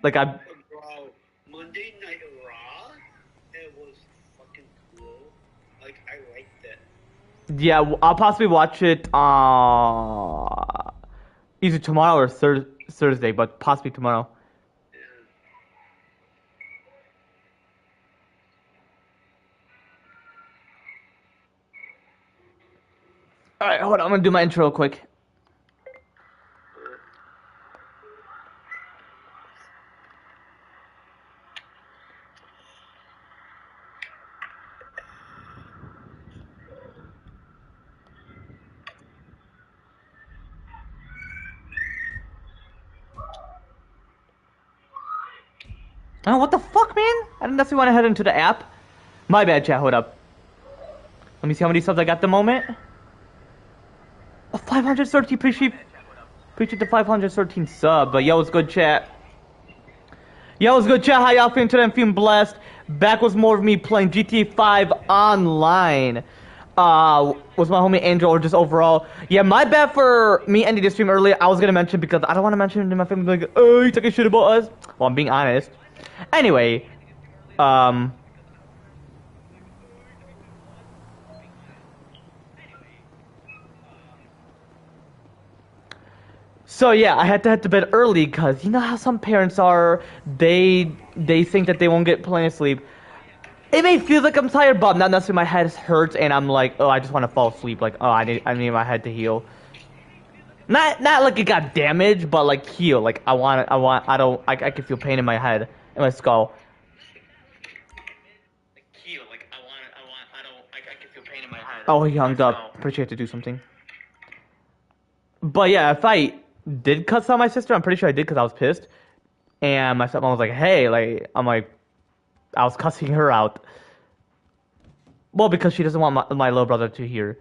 Like I, Bro, Monday Night Raw, it was fucking cool. Like, I liked it. yeah, I'll possibly watch it either tomorrow or Thursday, but possibly tomorrow. Yeah. All right, hold on. I'm gonna do my intro real quick. Oh, what the fuck, man? I didn't necessarily want to head into the app. My bad, chat. Hold up. Let me see how many subs I got at the moment. Oh, 513. Appreciate the 513 sub. But yo, what's good, chat? Yo, what's good, chat? How y'all feeling today? I'm feeling blessed. Back was more of me playing GTA 5 online. Was my homie Angel or just overall? Yeah, my bad for me ending the stream early. I was gonna mention because I don't want to mention to my family like, oh, you talking shit about us. Well, I'm being honest. Anyway, um, so yeah, I had to head to bed early because you know how some parents are. They think that they won't get plenty of sleep. It may feel like I'm tired, but not necessarily my head hurts and I'm like, oh, I just want to fall asleep. Like, oh, I need my head to heal. Not like it got damaged, but like heal. Like I don't I can feel pain in my head, in my skull. Heal. Like I don't I can feel pain in my head. Oh, he hung up. Pretty sure I have to do something. But yeah, if I did cuss out my sister, I'm pretty sure I did because I was pissed. And my stepmom was like, hey, like I'm like I was cussing her out. Well, because she doesn't want my little brother to hear.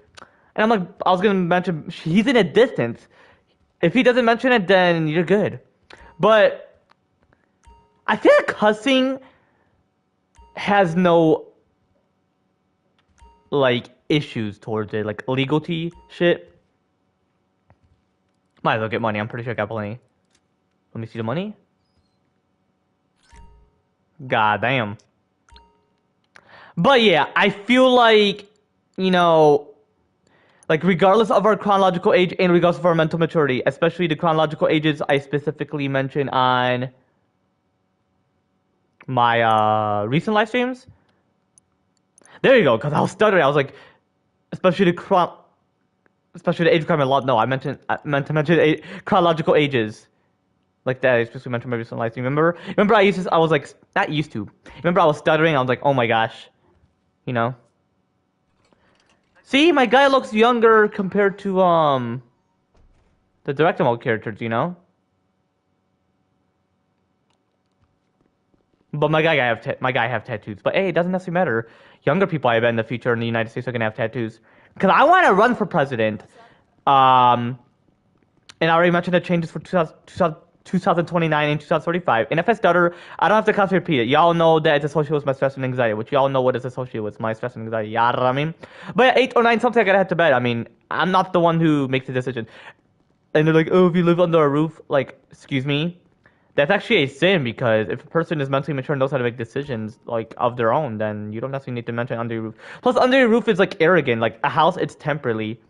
And I'm like, I was gonna mention he's in a distance. If he doesn't mention it, then you're good. But I feel like cussing has no like issues towards it, like legality shit. Might as well get money. I'm pretty sure I got plenty. Let me see the money. God damn. But yeah, I feel like you know, like regardless of our chronological age and regardless of our mental maturity, especially the chronological ages I specifically mentioned on my recent live streams. There you go, because I was stuttering. I was like, especially especially the age requirement law. No, I meant to mention chronological ages. Like that, I especially mentioned my recent live stream. Remember, I was like, not used to. Remember, I was stuttering. I was like, oh my gosh, you know. See, my guy looks younger compared to the direct mode characters, you know. But my guy have tattoos. But hey, it doesn't necessarily matter. Younger people, I bet in the future in the United States are gonna have tattoos. Because I want to run for president. Um, and I already mentioned the changes for 2029 and 2035. And if I stutter, I don't have to constantly repeat it. Y'all know that it's associated with my stress and anxiety, which y'all know what is associated with my stress and anxiety. Yeah, I mean. But at 8 or 9 something, I gotta head to bed. I mean, I'm not the one who makes the decision. And they're like, oh, if you live under a roof, like, excuse me, that's actually a sin because if a person is mentally mature and knows how to make decisions like of their own, then you don't necessarily need to mention under your roof. Plus, under your roof is like arrogant. Like a house, it's temporarily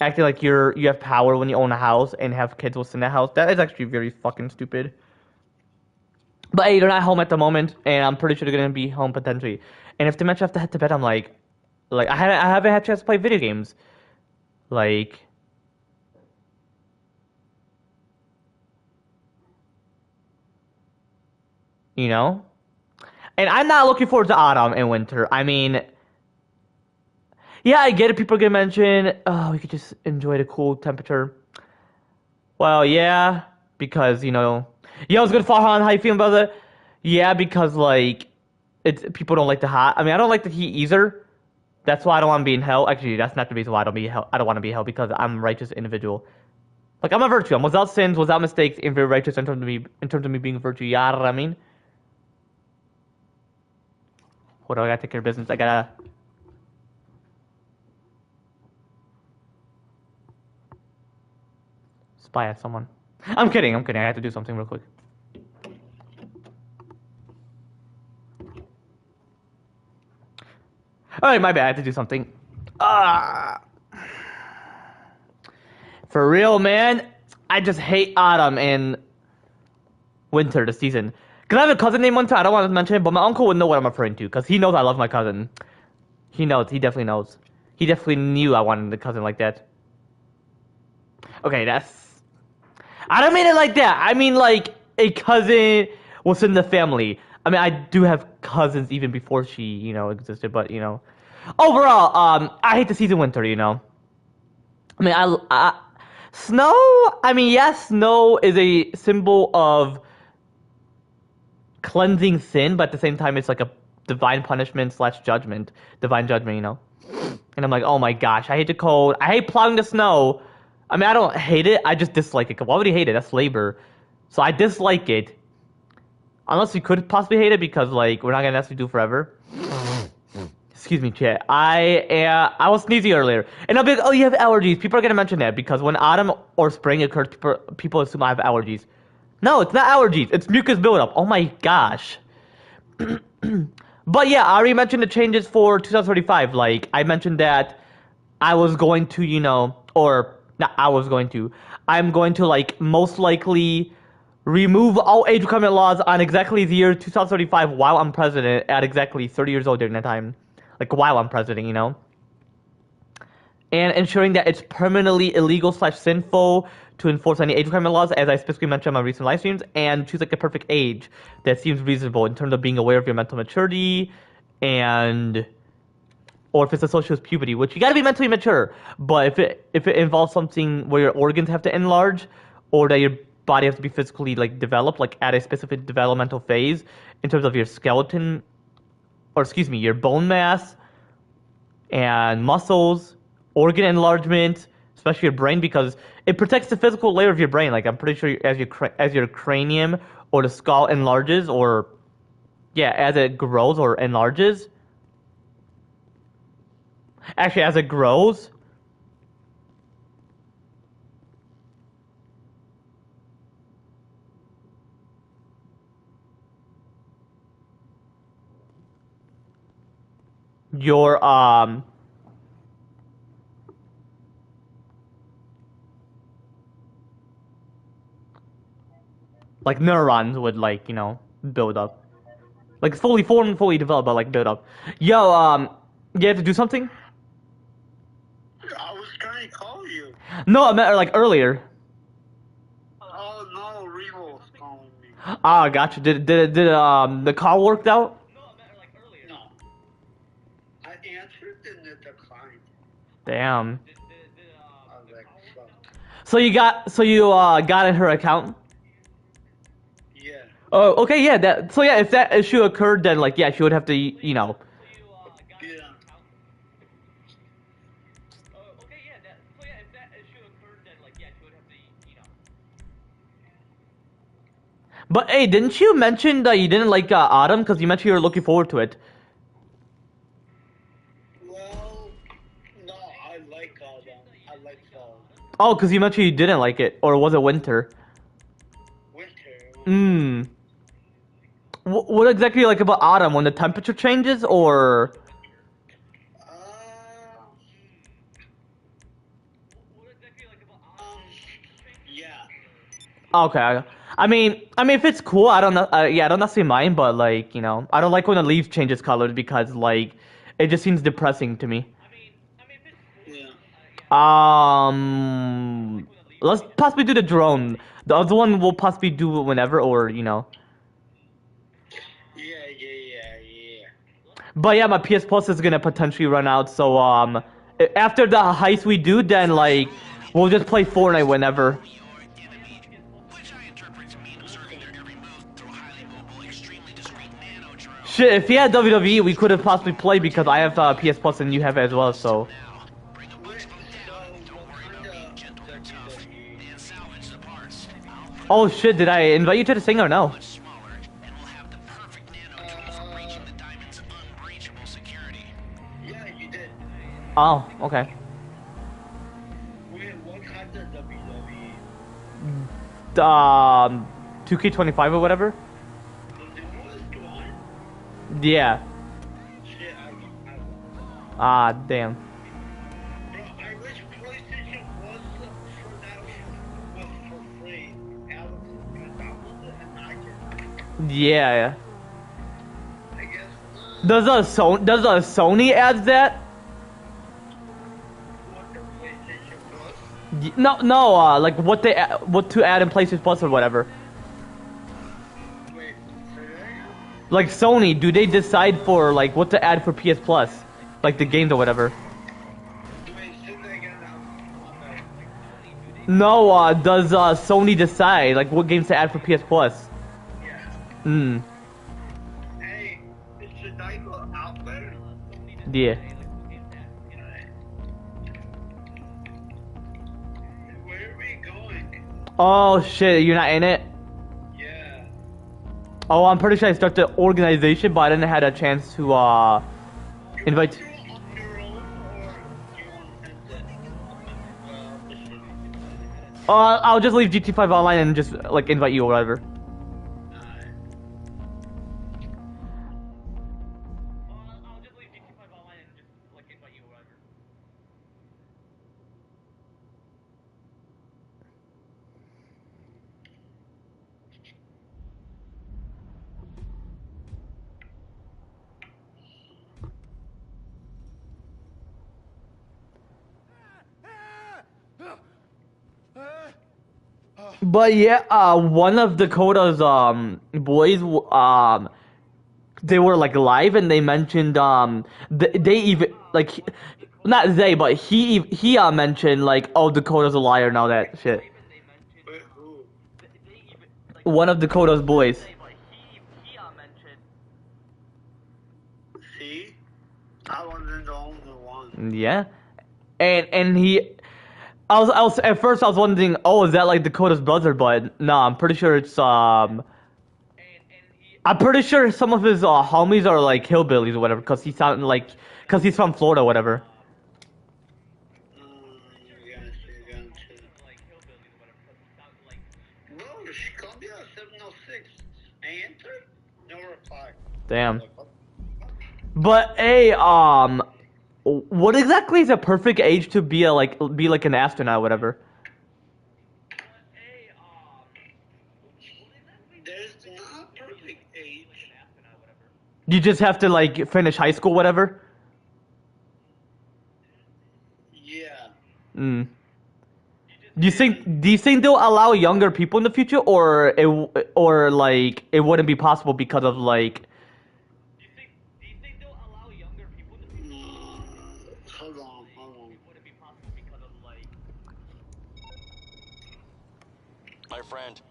acting like you have power when you own a house and have kids within that house. That is actually very fucking stupid. But hey, they're not home at the moment, and I'm pretty sure they're gonna be home potentially. And if they mention I have to head to bed, I'm like I haven't had a chance to play video games. Like, you know. And I'm not looking forward to autumn and winter. I mean, yeah, I get it. People are gonna mention, oh, we could just enjoy the cool temperature. Well, yeah, because yeah, I was gonna follow on how you feeling about it. Yeah, because like, it's people don't like the hot. I mean, I don't like the heat either. That's why I don't want to be in hell. Actually, that's not the reason why I don't be hell. I don't want to be hell because I'm a righteous individual. Like I'm a virtue. I'm without sins, without mistakes, and very righteous in terms of me being a virtue. Yeah, I mean, what do I gotta take care of business? I gotta spy at someone. I'm kidding. I'm kidding. I have to do something real quick. Alright, my bad. I have to do something. Ah. For real, man. I just hate autumn and winter this season. Because I have a cousin named Winter. I don't want to mention it, but my uncle would know what I'm referring to. Because he knows I love my cousin. He knows. He definitely knows. He definitely knew I wanted a cousin like that. Okay, that's... I don't mean it like that. I mean like a cousin within the family. I mean, I do have cousins even before she, existed, but, Overall, I hate the season winter, I mean, snow, I mean, yes, snow is a symbol of cleansing sin, but at the same time, it's like a divine punishment / judgment. Divine judgment, And I'm like, oh my gosh, I hate the cold. I hate plowing the snow. I mean, I don't hate it. I just dislike it. Why would you hate it? That's labor. So I dislike it. Unless you could possibly hate it because, like, we're not going to necessarily do forever. Excuse me, chat. I was sneezing earlier. And I'll be like, oh, you have allergies. People are going to mention that because when autumn or spring occurs, people assume I have allergies. No, it's not allergies. It's mucus buildup. Oh my gosh. But yeah, I already mentioned the changes for 2035. Like, I mentioned that I was going to, or not I was going to. I'm going to, like, most likely remove all age requirement laws on exactly the year 2035 while I'm president at exactly 30 years old during that time. Like, while I'm president, And ensuring that it's permanently illegal / sinful to enforce any age requirement laws, as I specifically mentioned on my recent live streams, and choose, like, a perfect age that seems reasonable in terms of being aware of your mental maturity and... or if it's associated with puberty, which you gotta be mentally mature. But if it involves something where your organs have to enlarge, or that your body has to be physically, like, developed, like, at a specific developmental phase in terms of your skeleton, or excuse me, your bone mass and muscles, organ enlargement, especially your brain, because it protects the physical layer of your brain. Like, I'm pretty sure as your cranium or the skull enlarges, or yeah, as it grows or enlarges. Actually, as it grows. Your like neurons would, like, build up. Like, fully formed, fully developed, but, like, build up. Yo, you have to do something? I was trying to call you. No, I meant, like, earlier. Oh no, Revo was calling me. Ah, gotcha. Did the call worked out? No. I answered and it declined. Damn. I was like, fuck. So you got in her account? Yeah. Oh, okay, yeah. So yeah, if that issue occurred, then, like, yeah, she would have to, Yeah. But hey, didn't you mention that you didn't like Autumn? Because you mentioned you were looking forward to it. Well, no, I like Autumn. I like fall. Oh, because you mentioned you didn't like it, or was it winter? Winter. What exactly you like about Autumn? When the temperature changes, or? Yeah. Okay. I mean, if it's cool, I don't know. Yeah, I don't necessarily mind, but, like, I don't like when the leaf changes colors because, like, it just seems depressing to me. Yeah. Let's possibly do the drone. The other one we'll possibly do whenever, or Yeah. But yeah, my PS Plus is gonna potentially run out, so after the heist we do, then, like, we'll just play Fortnite whenever. Shit, if he had WWE, we could have possibly played because I have PS Plus and you have it as well, so. Oh shit, did I invite you to the thing or no? Yeah, you did. Oh, okay. Wait, what kind of WWE? 2K25 or whatever? The newest one? Yeah. Shit, I Ah, damn. Bro, I wish PlayStation Plus for now was for free. Alex can download it and I can. Yeah. I guess not. Does a Sony add that? What the PlayStation Plus? No, no. Like what to add in PlayStation Plus or whatever. Wait, say that again? Like Sony, do they decide for like what to add for PS Plus, like the games or whatever? Wait, say that again now. My bad. No. Does Sony decide like what games to add for PS Plus? Yeah. Hmm. Hey, should I go out there? Yeah. Where are we going? Oh shit, you're not in it? Yeah. Oh, I'm pretty sure I started the organization, but I didn't have a chance to invite. You on your own or do you want to send the mission? I'll just leave GT5 online and just like invite you or whatever. I'll just leave GT5 online and just like invite you or whatever. But yeah, one of Dakota's boys they were like live and they mentioned they even like not they but he mentioned like, oh, Dakota's a liar and all that shit. Wait, who? One of Dakota's boys. See? I wasn't the only one. Yeah, and he. I was at first I was wondering, oh, is that like Dakota's brother? But no, I'm pretty sure it's I'm pretty sure some of his homies are like hillbillies or whatever, cause he sounded like, cause he's from Florida or whatever. Gotcha. Whoa, Columbia 706. Answer? No reply. Damn. But hey, what exactly is a perfect age to be like an astronaut or whatever? There's not a perfect age. You just have to like finish high school, whatever. Yeah. Mm. Do you think they'll allow younger people in the future, or like it wouldn't be possible because of like? Hold on. My friend.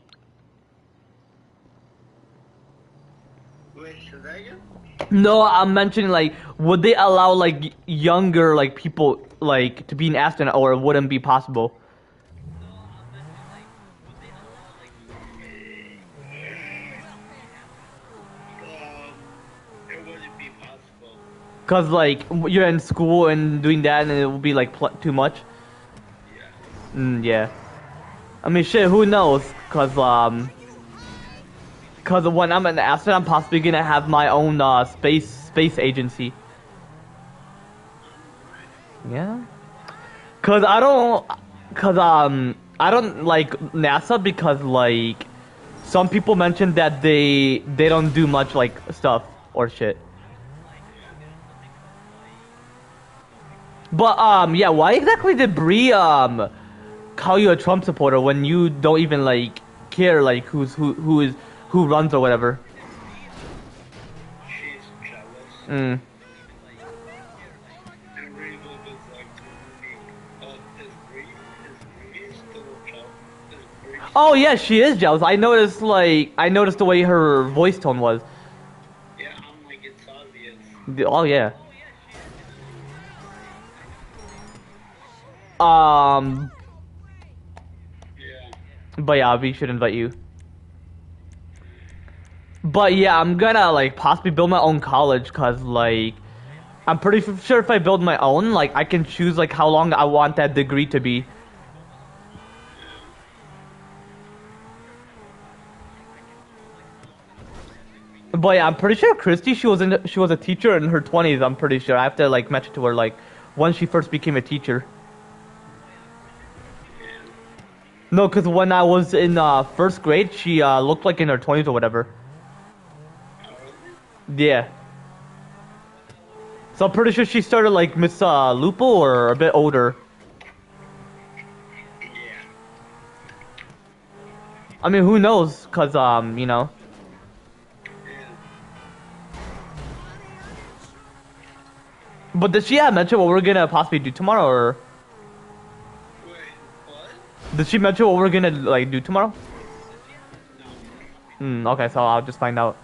Wait, should I again? No, I'm mentioning like, would they allow like younger like people like to be an astronaut, or it wouldn't be possible? It wouldn't be possible. Cause like you're in school and doing that, and it would be like too much. Yeah. Yeah. I mean, shit. Who knows? Cause when I'm an astronaut, I'm possibly gonna have my own space agency. Yeah. Cause I don't like NASA because like some people mentioned that they don't do much like stuff or shit. But yeah, why exactly did Bree call you a Trump supporter when you don't even like care like who runs or whatever? She's jealous. Mm. And Ree was like to me, is Ree still jealous? Is Bree Oh yeah, she is jealous. I noticed the way her voice tone was. Yeah, I'm like, it's obvious. Oh yeah. Um, Yeah. but yeah, we should invite you. But yeah, I'm gonna like possibly build my own college, cause like I'm pretty sure if I build my own, like I can choose like how long I want that degree to be. But yeah, I'm pretty sure Christy, she was a teacher in her 20s. I'm pretty sure. I have to like mention to her like when she first became a teacher. Yeah. No, because when I was in first grade, she looked like in her 20s or whatever. Oh, really? Yeah. So I'm pretty sure she started like Miss Lupo or a bit older. Yeah. I mean, who knows? Cause you know. Yeah. But did she mention what we're gonna possibly do tomorrow, or Wait, what? did she mention what we're gonna like do tomorrow? No. Okay, so I'll just find out.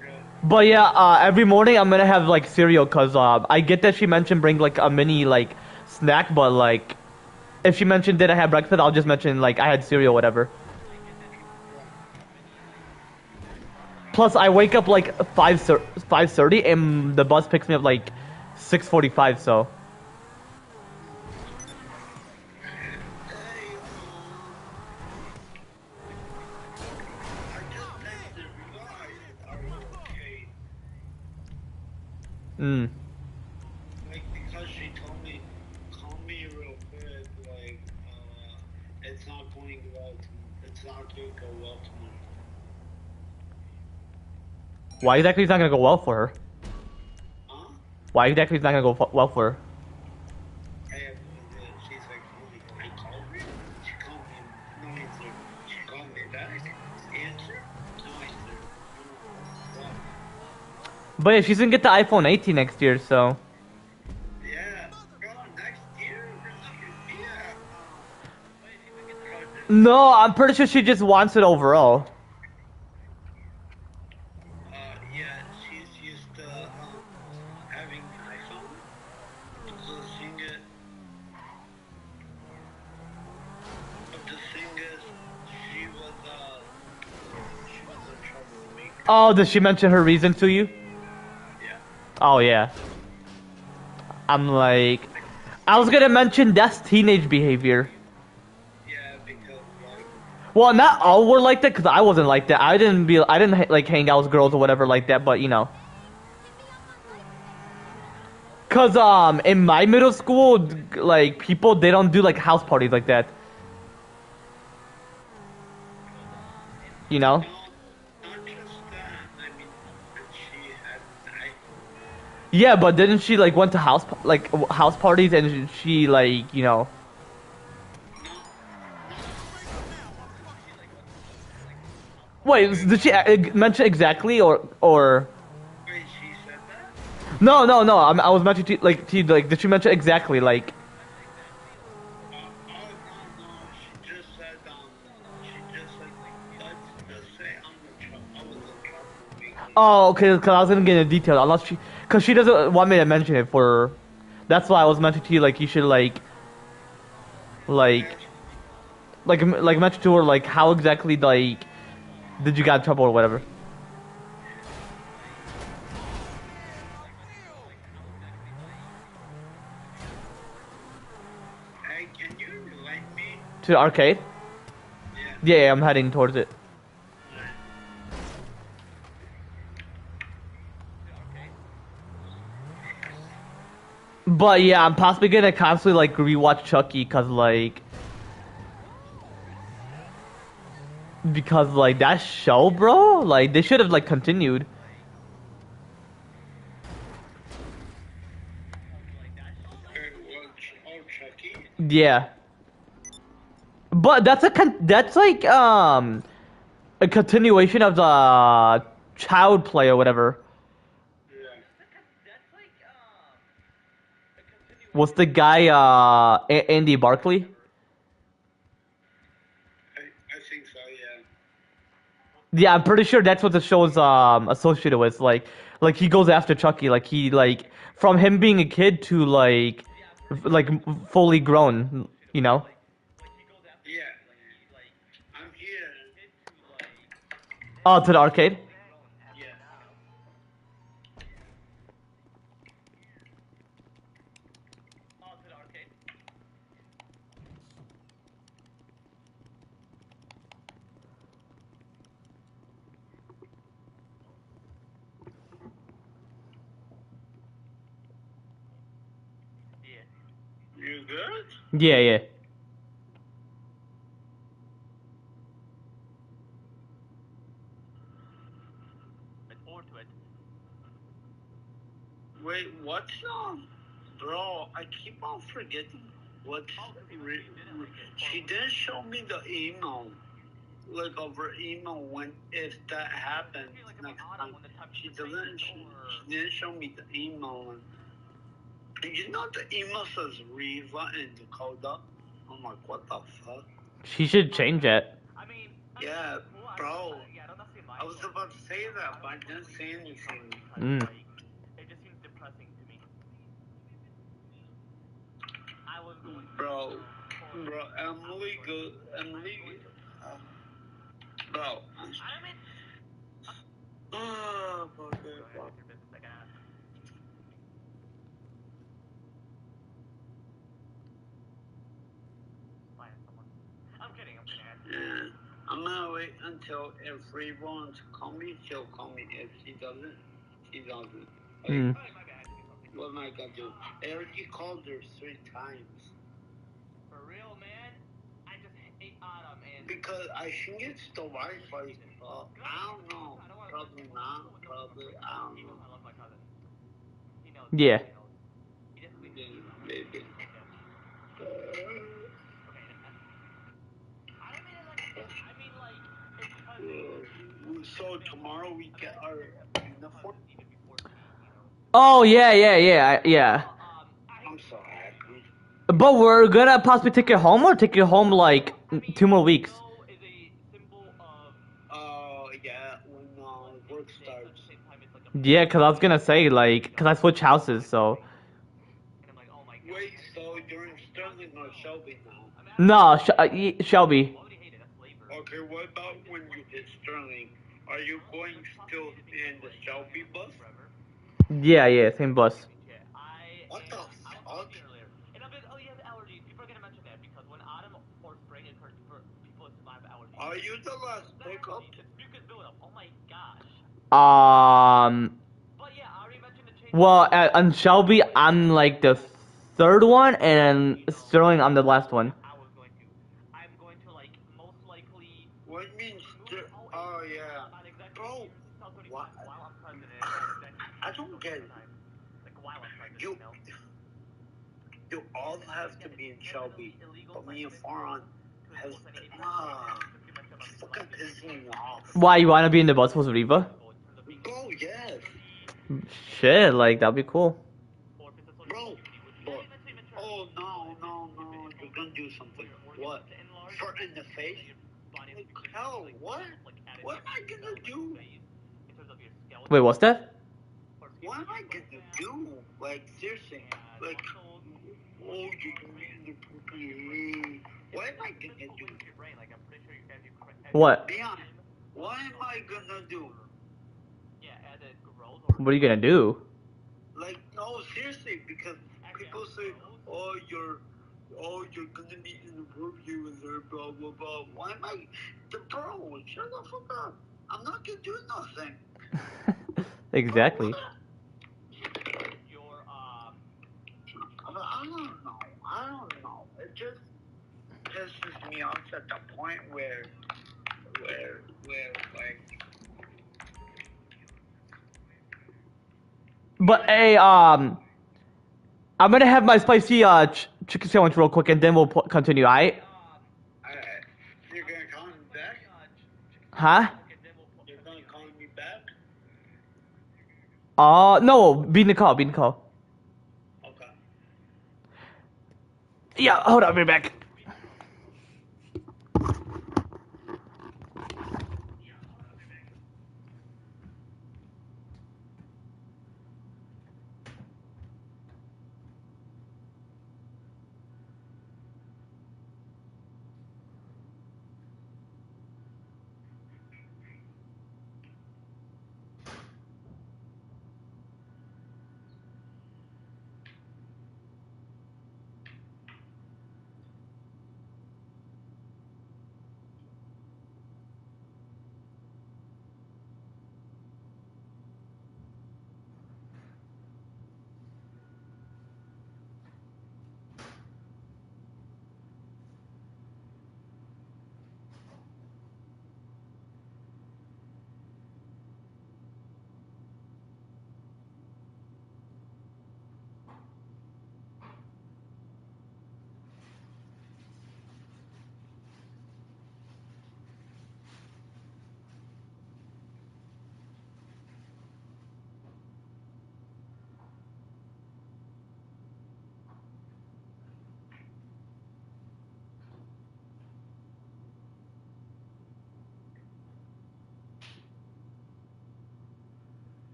Good. But yeah, every morning I'm gonna have like cereal, cause I get that she mentioned bring like a mini like snack, but like if she mentioned did I have breakfast, I'll just mention like I had cereal, whatever. Plus, I wake up like 5:30, and the bus picks me up like 6:45. So Hey, I just texted Ryan. Are you okay? mm. Like, because she told me, call me real quick. Like, it's not going well. It's not going to go well tomorrow. Why exactly is not gonna go well for her? Huh? Why exactly is not gonna go well for her? I have no idea. She's like, I called her. She called me. No answer. She called me back. Answer. No answer. What? But yeah, she's gonna get the iPhone 18 next year, so. Yeah. Girl, next year. Yeah. No, I'm pretty sure she just wants it overall. Yeah, she's used to having an iPhone. So the thing is, she was a troublemaker. Oh, did she mention her reason to you? Yeah. Oh yeah. I'm like, I was gonna mention that's teenage behavior. Yeah, because like, Well, not all were like that, cause I wasn't like that. I didn't like hang out with girls or whatever like that. But you know, cause in my middle school, like people they don't do like house parties like that. You know? not just that. I mean, and she had an iPhone. Yeah, but didn't she like went to house parties and she like you know? No, no. Wait, did she mention exactly or? Wait, she said that? No. I was mentioning like did she mention exactly like? Oh, no. She just said, let's just say I was a troublemaker. Oh, okay, because I was gonna get into detail unless cause she doesn't want me to mention it for. That's why I was mentioning to you like you should like Yeah, like mention to her like how exactly like did you got in trouble or whatever. hey, can you invite me? To the arcade. Yeah. Yeah, I'm heading towards it. But yeah, I'm possibly gonna constantly like rewatch Chucky because like that show, bro, like they should have like continued. Oh, Chucky? Yeah, but that's like a continuation of the child play or whatever. Yeah. Was the guy Andy Barkley? I think so, yeah. Yeah, I'm pretty sure that's what the show's associated with. Like he goes after Chucky. Like he like from him being a kid to like fully grown. You know. Yeah. I'm here. Oh, to the arcade. Yeah. good? Yeah, yeah. Wait, what's bro? I keep on forgetting what. She didn't show me the email, like over email when if that happens next time. She doesn't. She didn't show me the email. And you know the email says Riva and Dakota. I'm like, what the fuck? She should change it. Yeah, bro. I was about to say that, but I didn't say anything. Mm. Bro, Emily, good. Emily, bro. Oh, fuck it, fuck. Yeah. I'm gonna wait until if Ray wants to call me, she'll call me. If she doesn't, she doesn't. Like, Mm. what am I gonna do? I already called her 3 times. Because I think it's the Wi-Fi. I don't know. Probably not. Probably, I don't know. Yeah. Yeah, maybe. So tomorrow we get our uniform. Oh yeah, yeah, yeah, yeah. I'm so happy. But we're gonna possibly take it home or take it home like 2 more weeks. Yeah, when work starts. Yeah, cause I was gonna say like, cause I switched houses, so. Wait, so you're in Sterling or Shelby now? No, Shelby. Okay, what about when you hit Sterling? Are you going still in the Shelby bus? Yeah, yeah, same bus. What the fuck? Are you the last pickup? Well, on Shelby, I'm like the third one, and Sterling, I'm the last one. What means? Oh yeah, bro. What? I don't get it. You all have to be in Shelby, but me and Faron has fucking pissing me off. Why, you wanna be in the bus with Riva? Bro, yes. Shit, like, that'd be cool. Bro, but, oh no, you're gonna do something. What? Fart in the face? Like, hell, what? What am I gonna do? Wait, what's that? What am I gonna do? Like, seriously, like, oh, you're gonna be in the poopy. What am I gonna do? What? Be honest. What am I gonna do? What are you gonna do? Like, no, seriously, because people say, oh, you're gonna be in the review with her, blah, blah, blah. Why am I, bro, shut the fuck up. I'm not gonna do nothing. Exactly. I don't know. It just pisses me off at the point where, like, But hey, I'm gonna have my spicy chicken sandwich real quick, and then we'll continue. Alright? you're gonna call me back? Huh? You're gonna call me back? No, be in the call, be in the call. Okay. Yeah, hold on, I'll be back.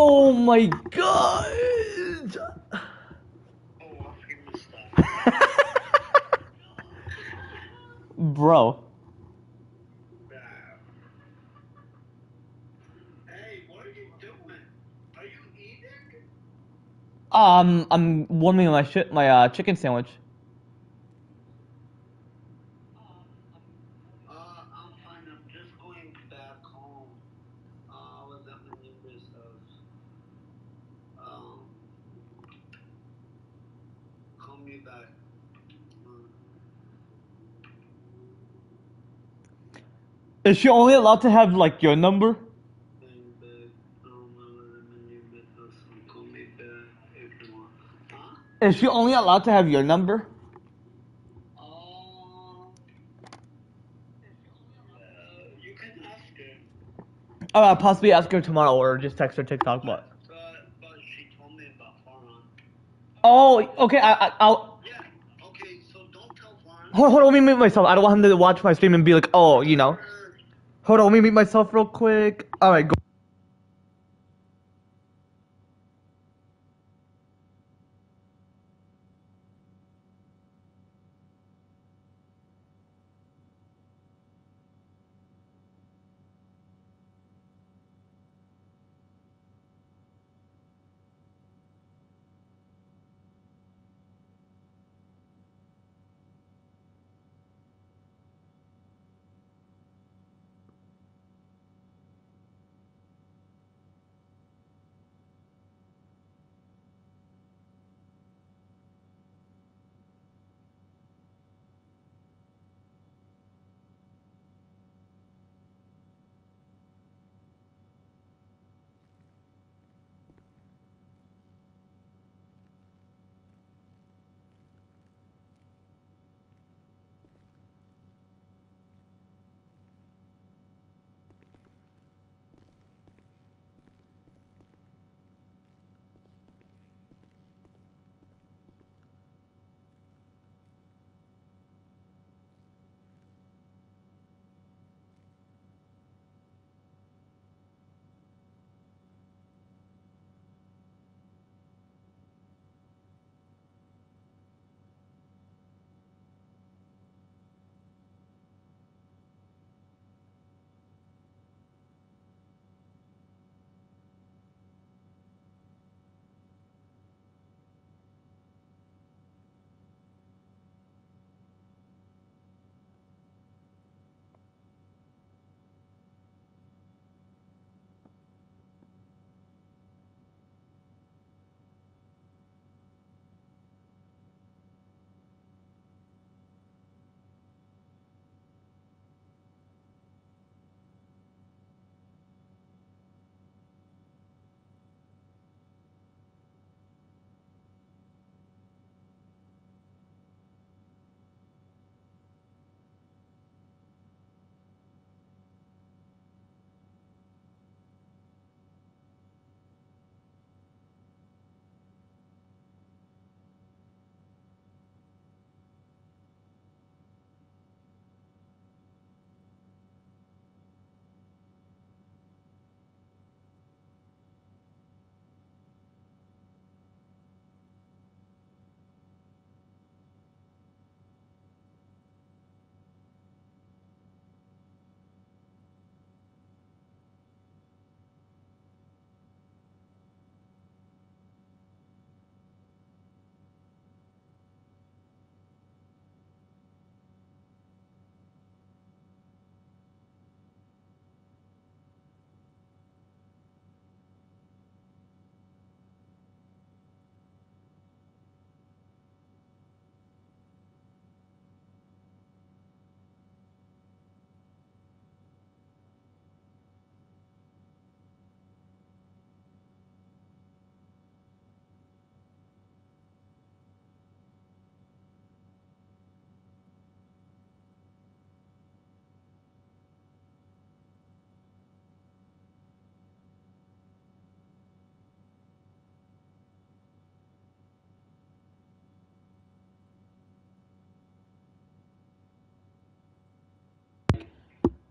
Oh my god. Oh, I missed that. Bro. Hey, what are you doing? Are you eating? I'm warming my chicken sandwich. I'm fine. I'm just going back home. I was at my neighbor's house. Um, call me back. Is she only allowed to have like your number? Going back. I'm at my neighbor's house. So call me back if you want. Huh? Is she only allowed to have your number? You can ask her. Oh, I'll possibly ask her tomorrow or just text her TikTok. But She told me about Farhan. oh, okay. I'll Yeah. Okay. So don't tell Farhan. hold on. Let me mute myself. I don't want him to watch my stream and be like, oh, you know. Hold on. Let me mute myself real quick. All right, go.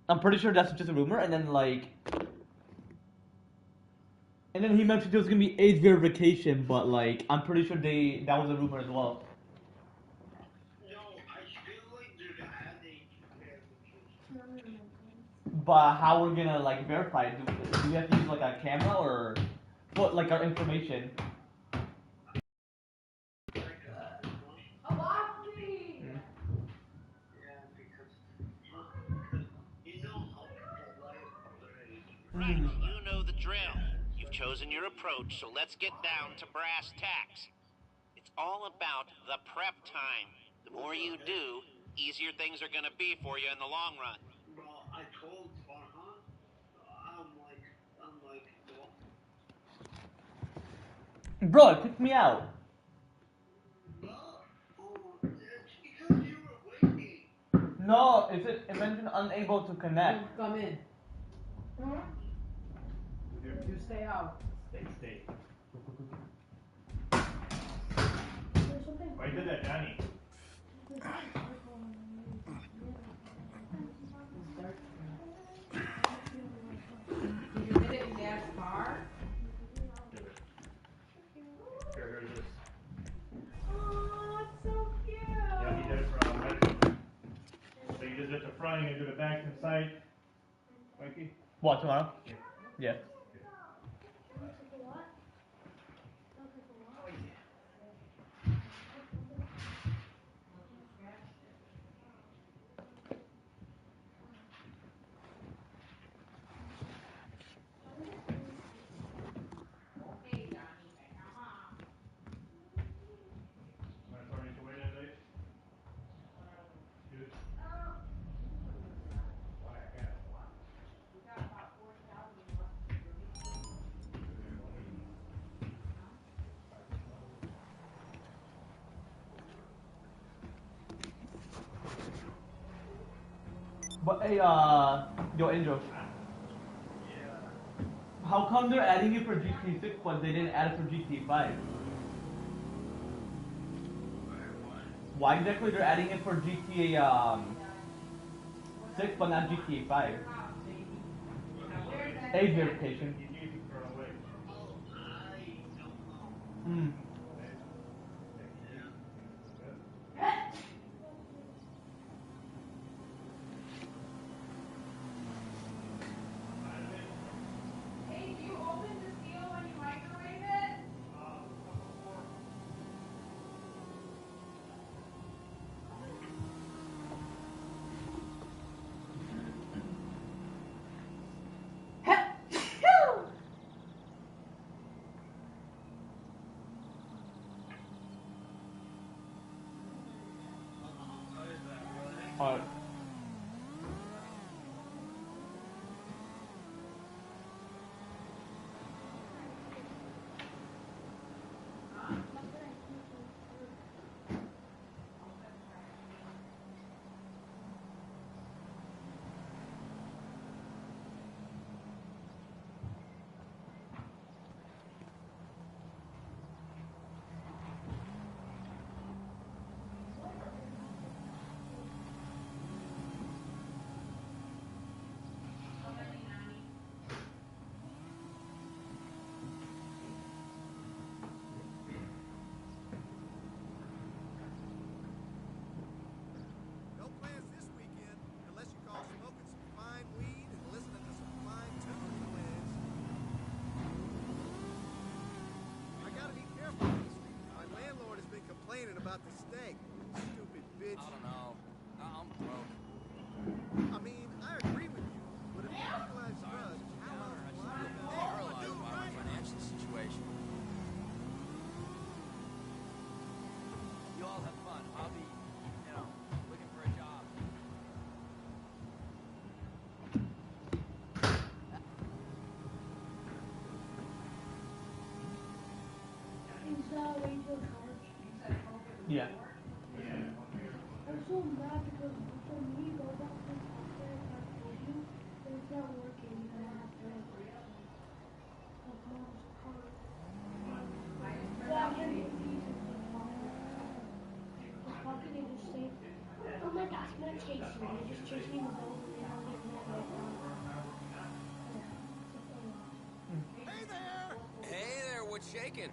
I'm pretty sure that's just a rumor, and then And then he mentioned there was gonna be age verification, but like I'm pretty sure that was a rumor as well. No, I feel like they're adding verification. But how we're gonna like verify it? Do we have to use like a camera or put like our information? Yeah, because you know how people lie about their age. Right, you know the drill. You've chosen your approach, so let's get down to brass tacks. It's all about the prep time. The more you do, easier things are gonna be for you in the long run. Well, I told Farhan, I'm like, well, Bro, it kicked me out. it's because you were waiting. No, it mentioned unable to connect. Come in. You stay out. Stay. Why did that, Johnny? Did you hit it in Dad's car? Give it. Here, here's this. Oh, it's so cute. Yeah, he did it for medical. So you just hit the front, you do the back and side. Mikey? What, tomorrow? Yeah. Yeah. Want to throw me away that late? Dude. Why I got a lot. But hey, yo, Angel. How come they're adding it for GTA 6 but they didn't add it for GTA 5? Why exactly they're adding it for GTA 6 but not GTA 5? Age verification. You need to throw it away. I don't know. Hmm. Hey, do you open the seal when you microwave it? Alright. No plans this weekend, unless you call smoking some fine weed and listening to some fine tunes, Liz. I gotta be careful on the street. My landlord has been complaining about the steak. Stupid bitch. I don't know. I'm broke. I mean, I agree with you, but if you legalize drugs, how else will I know? Paralyzed by my financial situation. You all have fun. I'll be, looking for a job. Yeah. I'm so mad because for me, go back to software I told you, it's not working. I have to like mom's card. So I can't get these in the pocket. The pocket they just say, oh my gosh, I'm gonna chase you. They just chase me in the boat and they don't get mad right now. Hey there! what's shaking.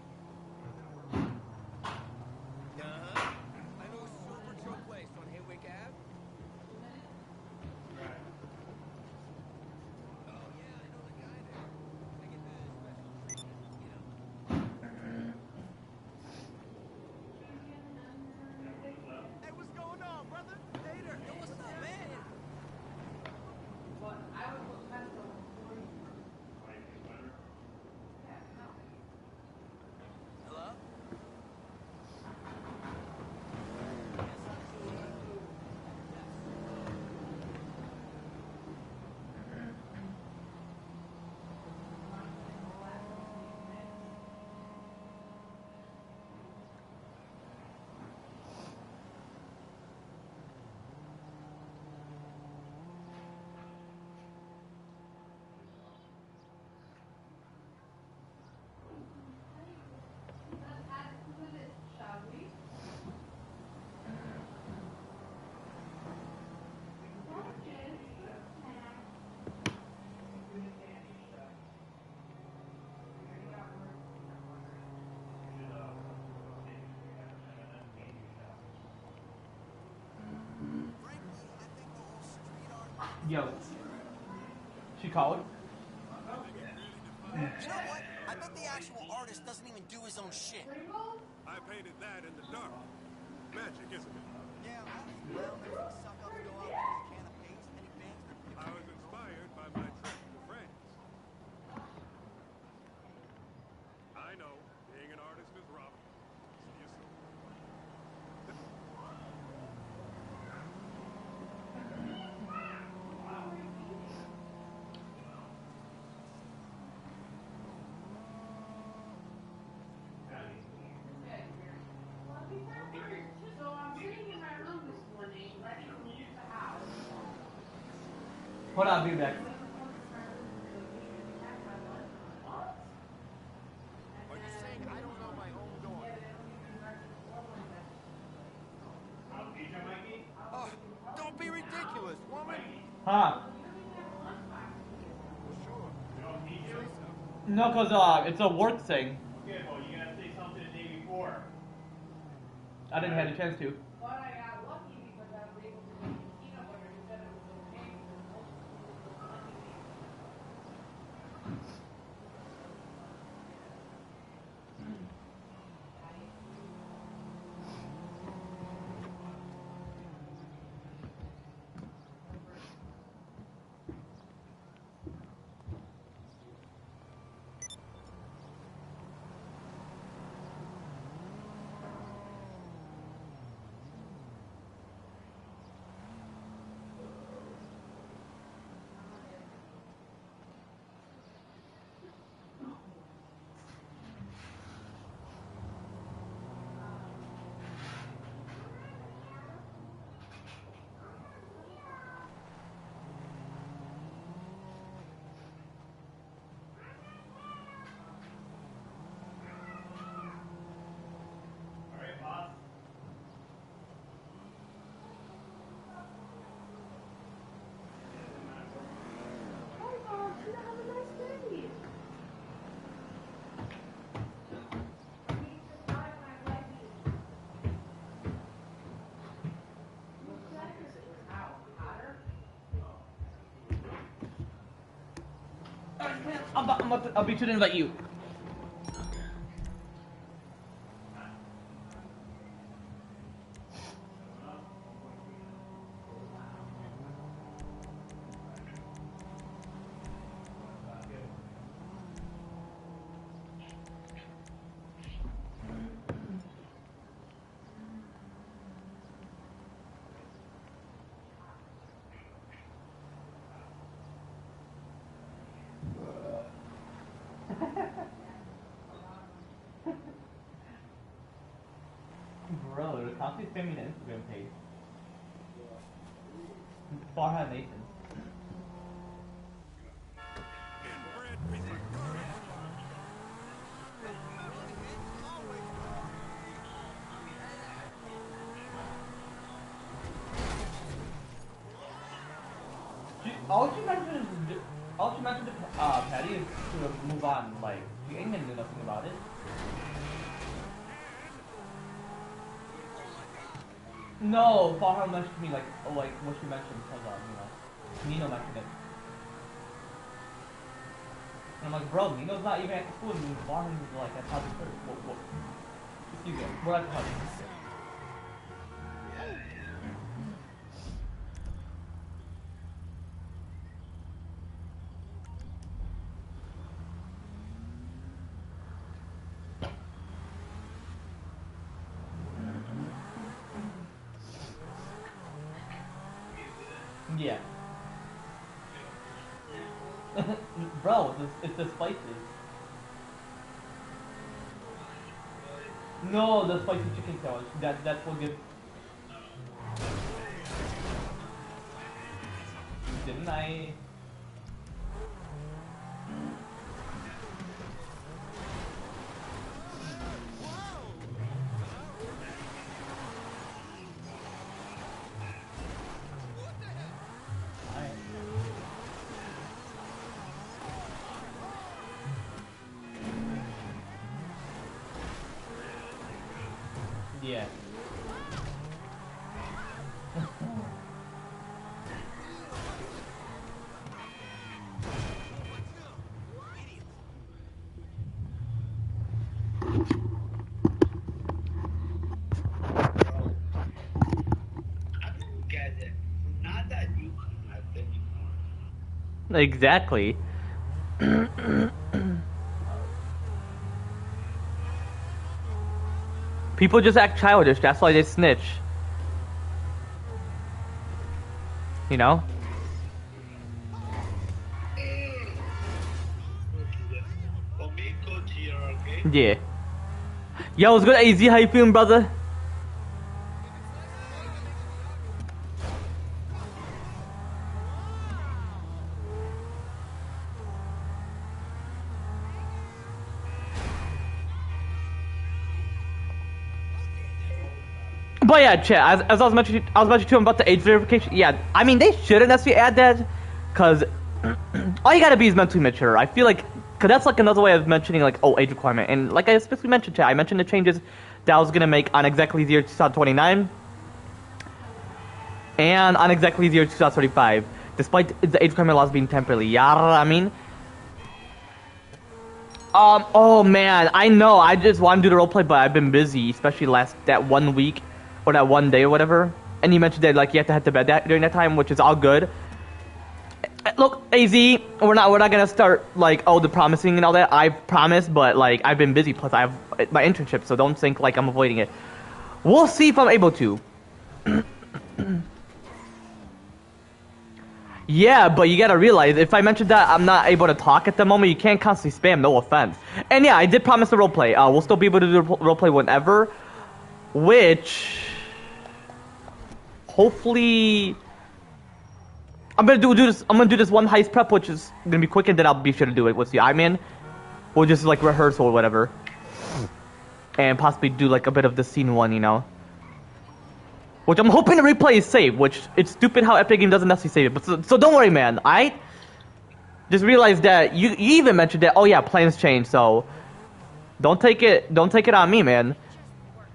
Uh-huh. I know a super chill place on Haywick Ave. Oh, yeah, I know the guy there. I get the special treatment, you know. Hey, what's going on, brother? Hater. Yo, what's up, man? But I would look better for you. Hello? Let's add to the list, shall we? Frankly, I think the whole street art. Yo. She called? You know what? I bet the actual artist doesn't even do his own shit. I painted that in the dark. Magic, isn't it? Yeah, all these clown-making suck-ups go out with a can of paint and he bangs their picture. I was inspired by my trip to France. I know, being an artist is rough. See you soon. So I'm sitting in my room this morning, ready to leave the house. Hold on, I'll be back. Are you saying I don't know my own door? Oh, don't be ridiculous, woman. Huh? Sure. No, cause it's a work thing. Okay, well, you gotta say something the day before. I didn't have a chance to. But I got lucky because I was able to make peanut butter and said it was okay because most people don't like it. All right, boss. Hi, Bob. You have a nice day. I'll be sure to invite you. Bro, the Constantly spamming the Instagram page. Farha Nathan. Inbred piece of garbage. All she mentioned to Patty is to move on, like, You ain't gonna do nothing about it. No, Farhan mentioned to me like what she mentioned because Nino mentioned it. And I'm like, bro, Nino's not even at the school, and Farhan's like at public first. What? Excuse me, we're at the public. Yeah. Bro, it's the spices. No, the spicy chicken sandwich. That's what gives. Didn't I? Yeah. I don't get it. Not that you connect anymore. Exactly. People just act childish, that's why they snitch. You know? Let me go to your, okay? Yeah. Yo, what's good, AZ? How you feeling, brother? But yeah, chat, as I was mentioning to him about the age verification, yeah, I mean, they shouldn't necessarily add that, because all you gotta be is mentally mature. I feel like, because that's like another way of mentioning, like, oh, age requirement. And like I especially mentioned, chat, I mentioned the changes that I was gonna make on exactly the year 2029, and on exactly the year 2035, despite the age requirement laws being temporary. Yeah, I mean, oh man, I know, I just want to do the roleplay, but I've been busy, especially that 1 week. Or that 1 day or whatever, and you mentioned that like you have to head to bed during that time, which is all good. Look, AZ, we're not gonna start like the promising and all that. I promise, but like I've been busy. Plus I have my internship, so don't think like I'm avoiding it. We'll see if I'm able to. Yeah, but you gotta realize if I mentioned that I'm not able to talk at the moment, you can't constantly spam. No offense. And yeah, I did promise the roleplay. We'll still be able to do the roleplay whenever, which. Hopefully, I'm gonna do this. I'm gonna do this one heist prep, which is gonna be quick, and then I'll be sure to do it with the I-Man. We'll just like rehearsal or whatever, and possibly do like a bit of the scene one, you know. Which I'm hoping the replay is saved. Which it's stupid how Epic Game doesn't necessarily save it, but so don't worry, man. I just realized that you even mentioned that. Oh yeah, plans change, so don't take it on me, man.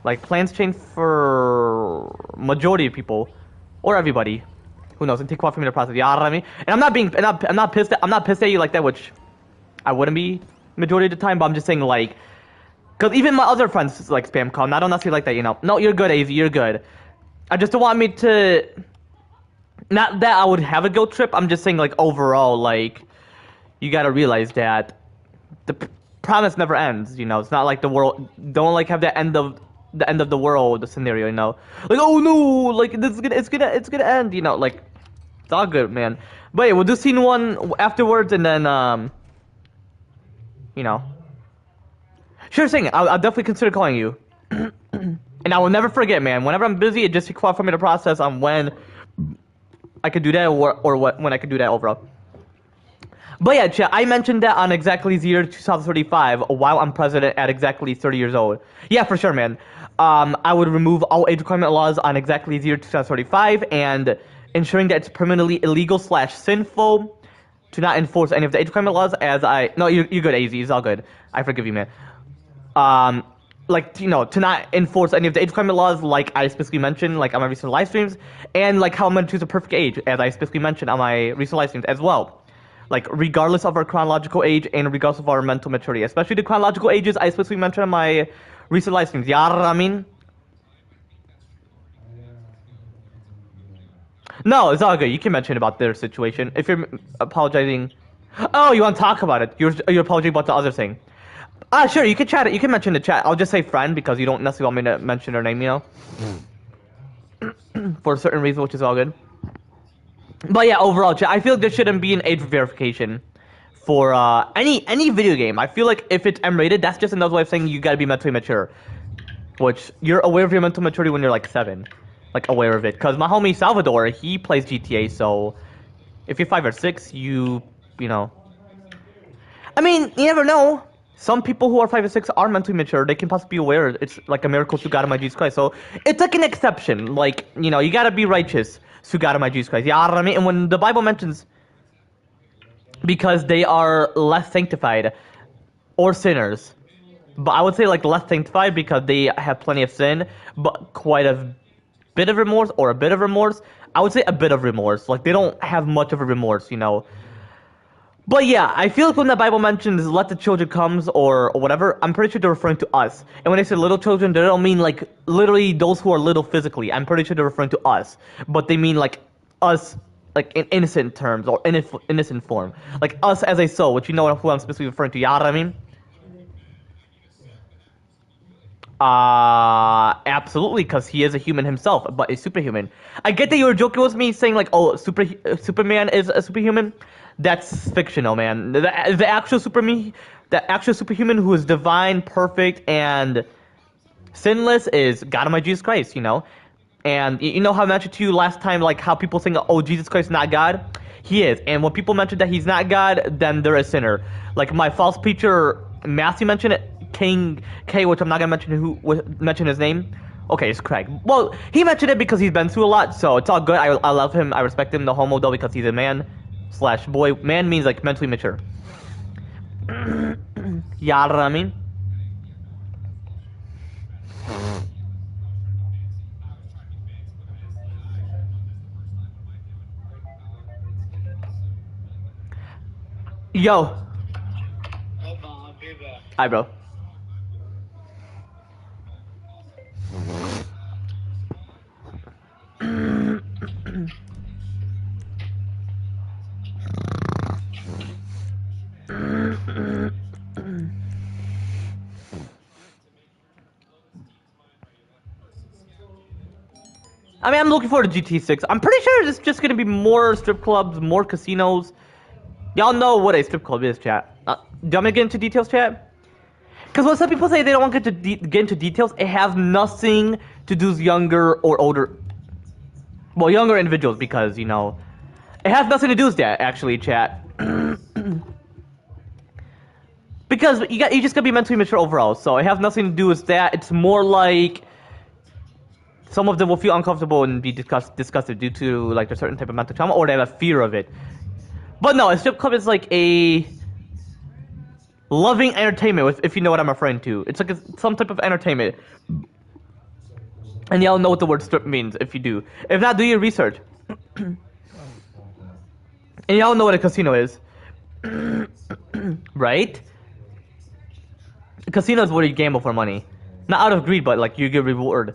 Like, plans change for majority of people, or everybody. Who knows? And take part from the process. You know what I mean? And I'm not pissed at you like that, which I wouldn't be majority of the time. But I'm just saying, like, because even my other friends like spam call. And I don't necessarily like that, you know. No, you're good, AZ. You're good. I just don't want me to. Not that I would have a guilt trip. I'm just saying, like, overall, like, you gotta realize that the promise never ends. You know, it's not like the world. Don't like have the end of the world scenario, you know, like, oh no, like this is it's gonna end, you know, like it's all good, man. But yeah, we'll do scene one afterwards, and then you know, sure thing. I'll definitely consider calling you, and I will never forget, man. Whenever I'm busy, it just requires for me to process on when I could do that or when I could do that overall. But yeah, chat, I mentioned that on exactly the year 2035 while I'm president at exactly 30 years old. Yeah, for sure, man. I would remove all age requirement laws on exactly the year 2035 and ensuring that it's permanently illegal / sinful to not enforce any of the age requirement laws as I... No, you're good, AZ. It's all good. I forgive you, man. Like, you know, to not enforce any of the age requirement laws like I specifically mentioned, like on my recent live streams, and like how I'm going to choose a perfect age, as I specifically mentioned on my recent live streams as well. Like, regardless of our chronological age and regardless of our mental maturity. Especially the chronological ages I specifically mentioned on my recent live streams. Ya I mean? No, it's all good. You can mention about their situation. If you're apologizing... Oh, you want to talk about it. You're apologizing about the other thing. Sure, you can chat it. You can mention the chat. I'll just say friend because you don't necessarily want me to mention her name, you know? For a certain reason, which is all good. But yeah, overall, chat, I feel like there shouldn't be an age verification for any video game. I feel like if it's M-rated, that's just another way of saying you gotta be mentally mature. Which, you're aware of your mental maturity when you're like 7. Like, aware of it. Because my homie Salvador, he plays GTA, so... If you're 5 or 6, you know... I mean, you never know. Some people who are 5 or 6 are mentally mature. They can possibly be aware it's like a miracle to God of my Jesus Christ. So it's like an exception. Like, you know, you gotta be righteous to God of my Jesus Christ. Yeah, I mean, and when the Bible mentions because they are less sanctified or sinners, but I would say like less sanctified because they have plenty of sin, but quite a bit of remorse or a bit of remorse. I would say a bit of remorse. Like they don't have much of a remorse, you know. But yeah, I feel like when the Bible mentions let the children come or whatever, I'm pretty sure they're referring to us. And when they say little children, they don't mean like literally those who are little physically. I'm pretty sure they're referring to us. But they mean like us, like in innocent terms or innocent form. Like us as a soul, which you know who I'm specifically referring to. Yeah, I mean? Absolutely, because he is a human himself, but a superhuman. I get that you were joking with me saying like, oh, Superman is a superhuman. That's fictional, man. The actual superhuman who is divine, perfect, and sinless is God of my Jesus Christ, you know? And you know how I mentioned to you last time, like how people think, oh, Jesus Christ is not God? He is. And when people mention that he's not God, then they're a sinner. Like my false preacher, Matthew mentioned it, King K, which I'm not going to mention his name. Okay, it's Craig. Well, he mentioned it because he's been through a lot, so it's all good. I love him. I respect him, the homo, though, because he's a man. / boy. Man means like mentally mature. Yeah, I mean. Yo. Hold on, I'll be back. Hi, bro. I mean, I'm looking forward to GT6. I'm pretty sure it's just gonna be more strip clubs, more casinos. Y'all know what a strip club is, chat. Do you want me to get into details, chat? Because when some people say they don't want to get into details, it has nothing to do with younger or older. Well, younger individuals, because, you know, it has nothing to do with that, actually, chat. Because you just gotta be mentally mature overall, so it has nothing to do with that. It's more like some of them will feel uncomfortable and be disgusted due to like a certain type of mental trauma, or they have a fear of it. But no, a strip club is like a loving entertainment, if you know what I'm referring to. It's like some type of entertainment. And y'all know what the word strip means, if you do. If not, do your research. And y'all know what a casino is. Right? A casino is where you gamble for money. Not out of greed, but like you get reward.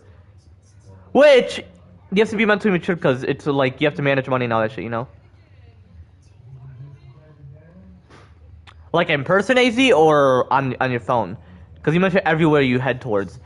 Which, you have to be mentally mature because it's like you have to manage money and all that shit, you know? Like in person, AZ, or on your phone? Because you mentioned everywhere you head towards.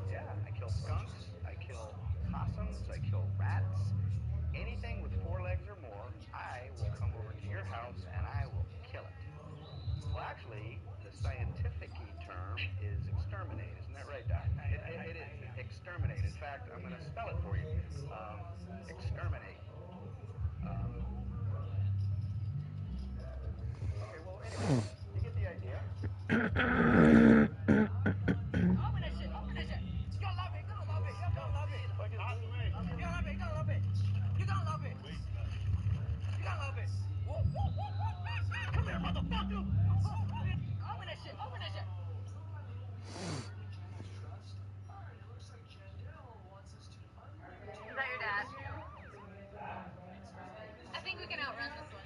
Yeah, I kill skunks. I kill Open that shit. Open that shit. You gonna love it. You gonna love it. You gonna love it. You gonna love it. You gonna love it. You gonna love it. You gonna love it. You gonna love it. Whoa, whoa, whoa, whoa. Come here, motherfucker. Open that shit. Open that shit. Is that your dad? I think we can outrun this one.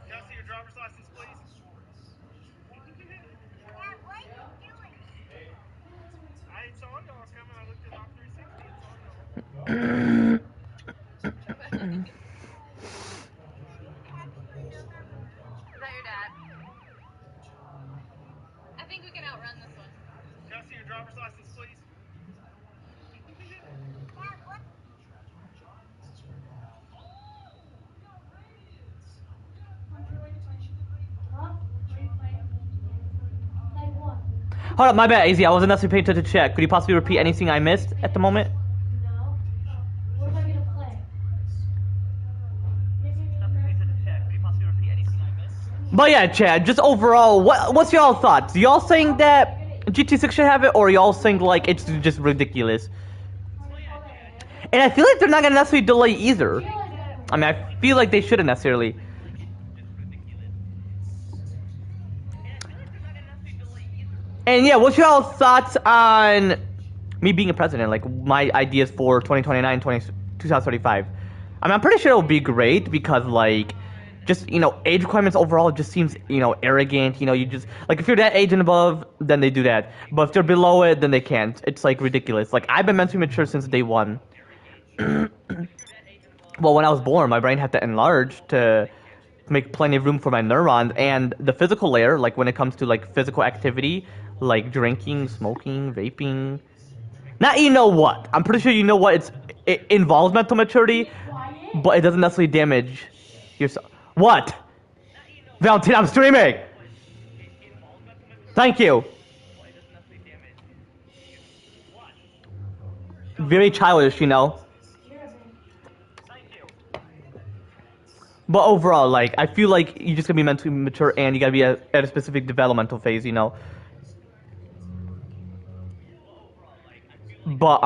Can I see your driver's license, please? Dad, what are you doing? I saw y'all coming. I looked at Doc 360 and saw y'all. Is that your dad? I think we can outrun this one. Can I see your driver's license, please? Dad, what? Huh? Like what? Hold up, my bad, AZ. I wasn't necessarily paying attention to chat. Could you possibly repeat anything I missed at the moment? No. What am I gonna play? But yeah, Chad, just overall, what's y'all thoughts? Y'all saying that GT6 should have it, or y'all saying like it's just ridiculous? And I feel like they're not gonna necessarily delay either. I mean, I feel like they shouldn't necessarily. And yeah, what's y'all thoughts on me being a president? Like my ideas for 2029, 2035. I mean, I'm pretty sure it will be great because like, just, you know, age requirements overall just seems, you know, arrogant. You know, you just, like, if you're that age and above, then they do that. But if they're below it, then they can't. It's, like, ridiculous. Like, I've been mentally mature since day one. Well, when I was born, my brain had to enlarge to make plenty of room for my neurons. And the physical layer, like, when it comes to, like, physical activity, like drinking, smoking, vaping. Not you know what. I'm pretty sure you know what. It involves mental maturity, but it doesn't necessarily damage yourself. What? Valentina, I'm streaming! Thank you. Very childish, you know? But overall, like, I feel like you just gotta be mentally mature and you gotta be at a specific developmental phase, you know? But,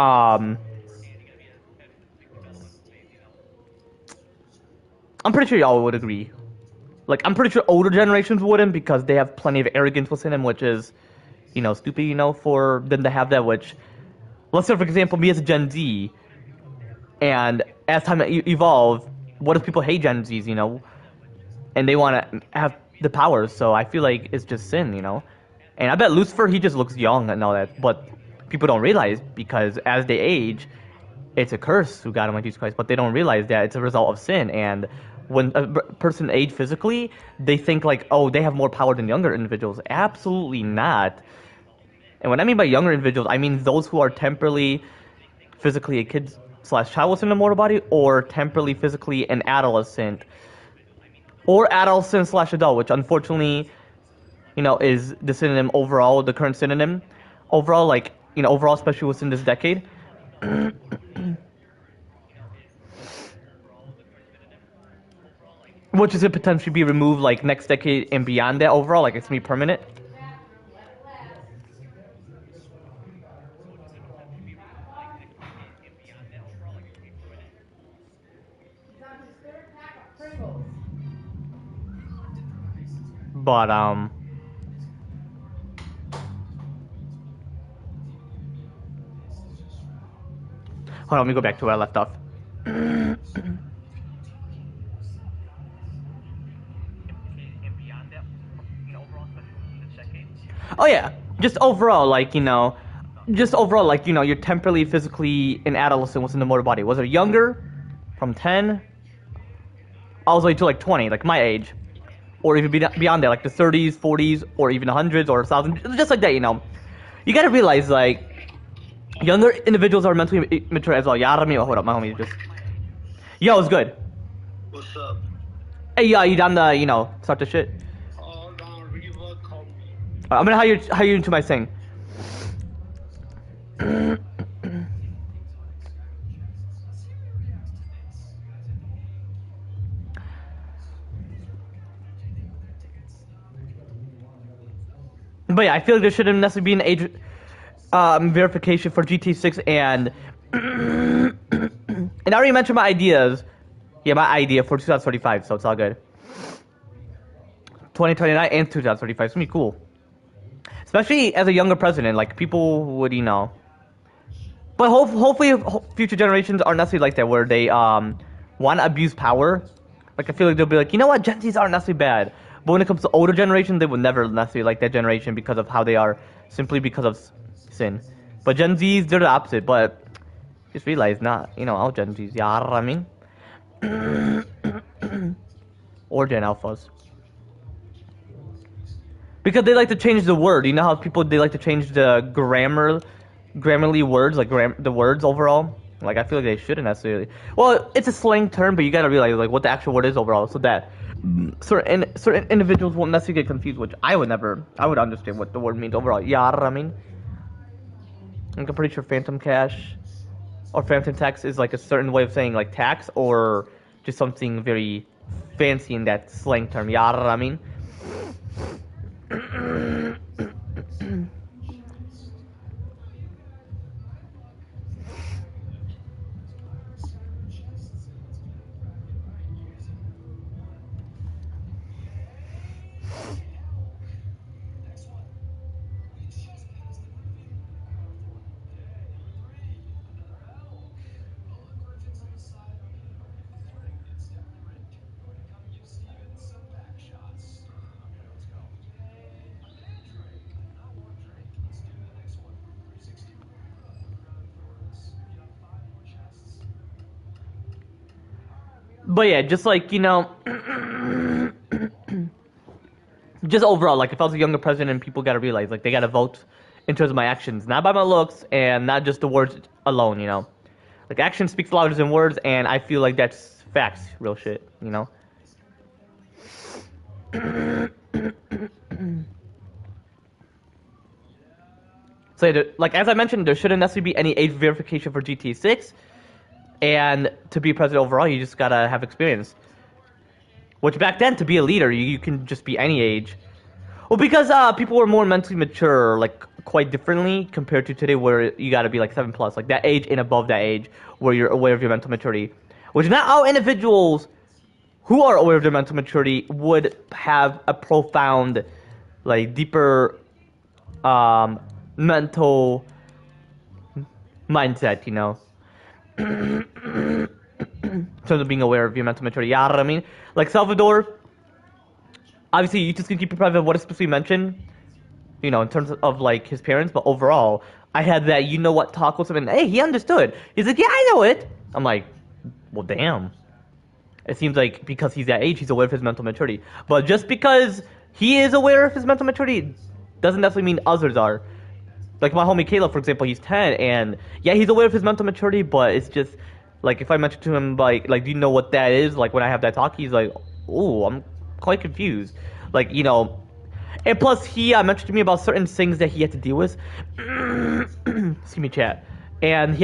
I'm pretty sure y'all would agree. Like, I'm pretty sure older generations wouldn't because they have plenty of arrogance within them, which is, you know, stupid, you know, for them to have that, which... Let's say, for example, me as a Gen Z, and as time evolves, what if people hate Gen Zs, you know? And they want to have the powers, so I feel like it's just sin, you know? And I bet Lucifer, he just looks young and all that, but people don't realize because as they age, it's a curse who got him like Jesus Christ, but they don't realize that it's a result of sin, and when a person age physically, they think like, oh, they have more power than younger individuals. Absolutely not. And what I mean by younger individuals, I mean those who are temporarily, physically a kid / child within a mortal body, or temporarily, physically an adolescent, or adolescent / adult, which unfortunately, you know, is the synonym overall, the current synonym overall, like, you know, overall, especially within this decade. Which is going to potentially be removed like next decade and beyond that overall, like it's going to be permanent. But, hold on, let me go back to where I left off. Oh yeah, just overall, like, you know, you're temporarily, physically an adolescent within the mortal body. Was it younger? From 10? All the way to like 20, like my age. Or even beyond that, like the 30s, 40s, or even hundreds or 1,000, just like that, you know. You gotta realize, like, younger individuals are mentally mature as well. Yeah, hold up, my homie just... Yo, it's good. What's up? Hey, you down to, you know, start the shit? Oh, no, Reva called me. I'm gonna hire you into my thing. But yeah, I feel like there shouldn't necessarily be an age verification for GT6 and and I already mentioned my ideas. Yeah, my idea for 2035, so it's all good. 2029 and 2035, it's gonna be cool. Especially as a younger president, like people would, you know. But hopefully future generations aren't necessarily like that, where they want to abuse power. Like I feel like they'll be like, you know what, Gen Zs aren't necessarily bad. But when it comes to older generation, they would never necessarily like that generation because of how they are, simply because of sin. But Gen Zs, they're the opposite. But just realize, not, you know, all Gen Zs, yeah, I mean, or Gen Alphas, because they like to change the word. You know how people, they like to change the grammarly words, like the words overall. Like I feel like they shouldn't necessarily. Well, it's a slang term, but you gotta realize like what the actual word is overall, so that certain individuals won't necessarily get confused. Which I would never. I would understand what the word means overall. Yeah, I mean, I'm pretty sure phantom cash or phantom tax is like a certain way of saying like tax, or just something very fancy in that slang term. Yeah, I mean. But yeah, just like, you know, just overall, like if I was a younger president, people gotta realize, like they gotta vote in terms of my actions, not by my looks and not just the words alone, you know. Like action speaks louder than words, and I feel like that's facts, real shit, you know. So, like as I mentioned, there shouldn't necessarily be any age verification for GT6. And to be president overall, you just gotta have experience. Which back then, to be a leader, you can just be any age. Well, because people were more mentally mature, like quite differently compared to today, where you gotta be like 7+, like that age and above that age, where you're aware of your mental maturity. Which not all individuals who are aware of their mental maturity would have a profound, like deeper, mental mindset, you know. In terms of being aware of your mental maturity, yeah, I mean, like Salvador, obviously you just can keep it private what is specifically mentioned, you know, in terms of like his parents, but overall, I had that you know what talk with him, and hey, he understood. He's like, yeah, I know it. I'm like, well, damn. It seems like because he's that age, he's aware of his mental maturity. But just because he is aware of his mental maturity doesn't necessarily mean others are. Like my homie Caleb, for example, he's 10, and yeah, he's aware of his mental maturity, but it's just, like, if I mention to him, like, do you know what that is? Like, when I have that talk, he's like, oh, I'm quite confused. Like, you know, and plus, he mentioned to me about certain things that he had to deal with. Excuse me, chat. And he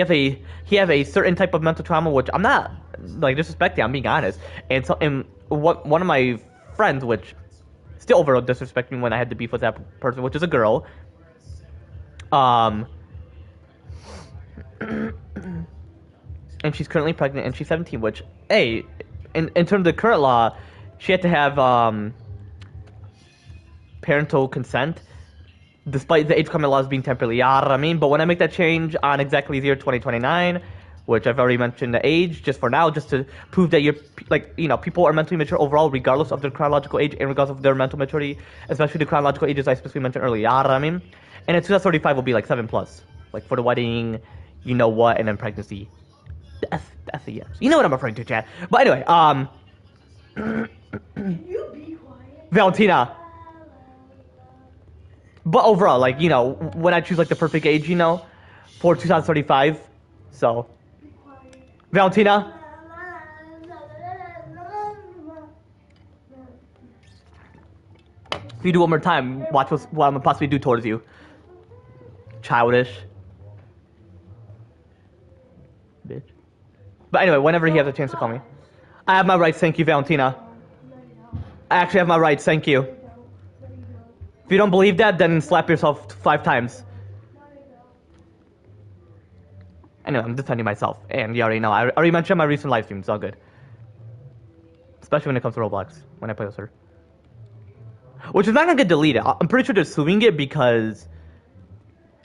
have a certain type of mental trauma, which I'm not, like, disrespecting, I'm being honest. And so, and one of my friends, which still overall disrespected me when I had to beef with that person, which is a girl, and she's currently pregnant, and she's 17, which, hey, in terms of the current law, she had to have parental consent, despite the age limit laws being temporarily, yeah, I mean. But when I make that change on exactly the year 2029, which I've already mentioned the age, just for now, just to prove that you're, like, you know, people are mentally mature overall, regardless of their chronological age and regardless of their mental maturity, especially the chronological ages I specifically mentioned earlier, yeah, I mean. And in 2035 will be like 7+, like for the wedding, you know what, and then pregnancy. That's a yes. You know what I'm referring to, chat. But anyway, Can you be quiet? Valentina. But overall, like, you know, when I choose like the perfect age, you know, for 2035, so. Be quiet. Valentina. If you do one more time, watch what I'm gonna possibly do towards you. Childish. Bitch. But anyway, whenever he has a chance to call me. I have my rights, thank you, Valentina. I actually have my rights, thank you. If you don't believe that, then slap yourself 5 times. Anyway, I'm defending myself, and you already know. I already mentioned my recent live stream. It's all good. Especially when it comes to Roblox, when I play with her. Which is not gonna get deleted. I'm pretty sure they're suing it because...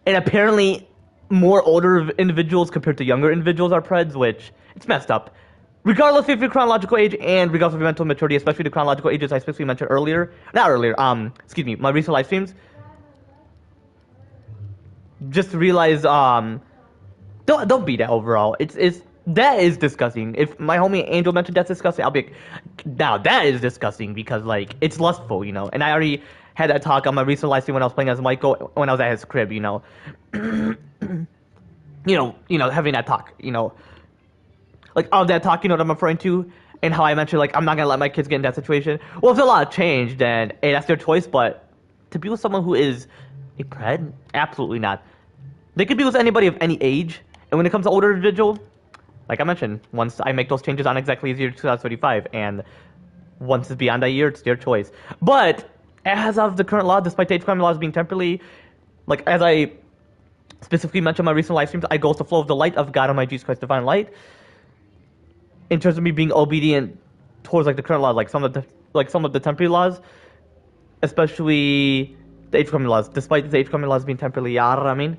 And apparently, more older individuals compared to younger individuals are Preds, which... It's messed up. Regardless of your chronological age and regardless of your mental maturity, especially the chronological ages I specifically mentioned earlier. Not earlier, excuse me, my recent live streams. Just realize, don't be that overall. That is disgusting. If my homie Angel mentioned that's disgusting, I'll be like, now that is disgusting because like it's lustful, you know. And I already had that talk on my recent live stream when I was playing as Michael when I was at his crib, you know. you know, having that talk, you know, like of that talk, you know what I'm referring to, and how I mentioned like I'm not gonna let my kids get in that situation. Well, if there's a lot of change, then hey, that's their choice. But to be with someone who is a pred, absolutely not. They could be with anybody of any age, and when it comes to older individual. Like I mentioned, once I make those changes on exactly the year 2035, and once it's beyond that year, it's their choice. But as of the current law, despite the age crime laws being temporarily, like as I specifically mentioned in my recent live streams, I go with the flow of the light of God Almighty Jesus Christ, divine light. In terms of me being obedient towards like the current laws, like some of the temporary laws, especially the age crime laws, despite the age crime laws being temporarily, you know what I mean?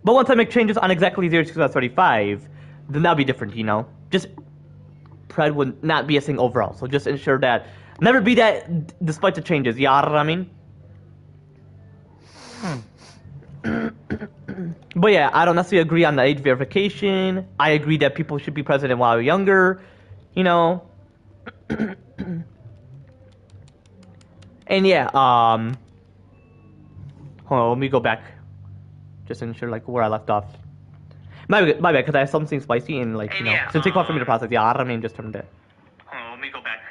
But once I make changes on exactly the year 2035, then that'll be different, you know? Just, Pred would not be a thing overall, so just ensure that, never be that despite the changes, you know what I mean? But yeah, I don't necessarily agree on the age verification. I agree that people should be president while they're younger, you know? And yeah, hold on, let me go back. Just ensure like where I left off. My bad, because I have something spicy and like, you know, it's gonna take a while for me to process. Yeah, I mean, just turned it. Hold on, let me go back.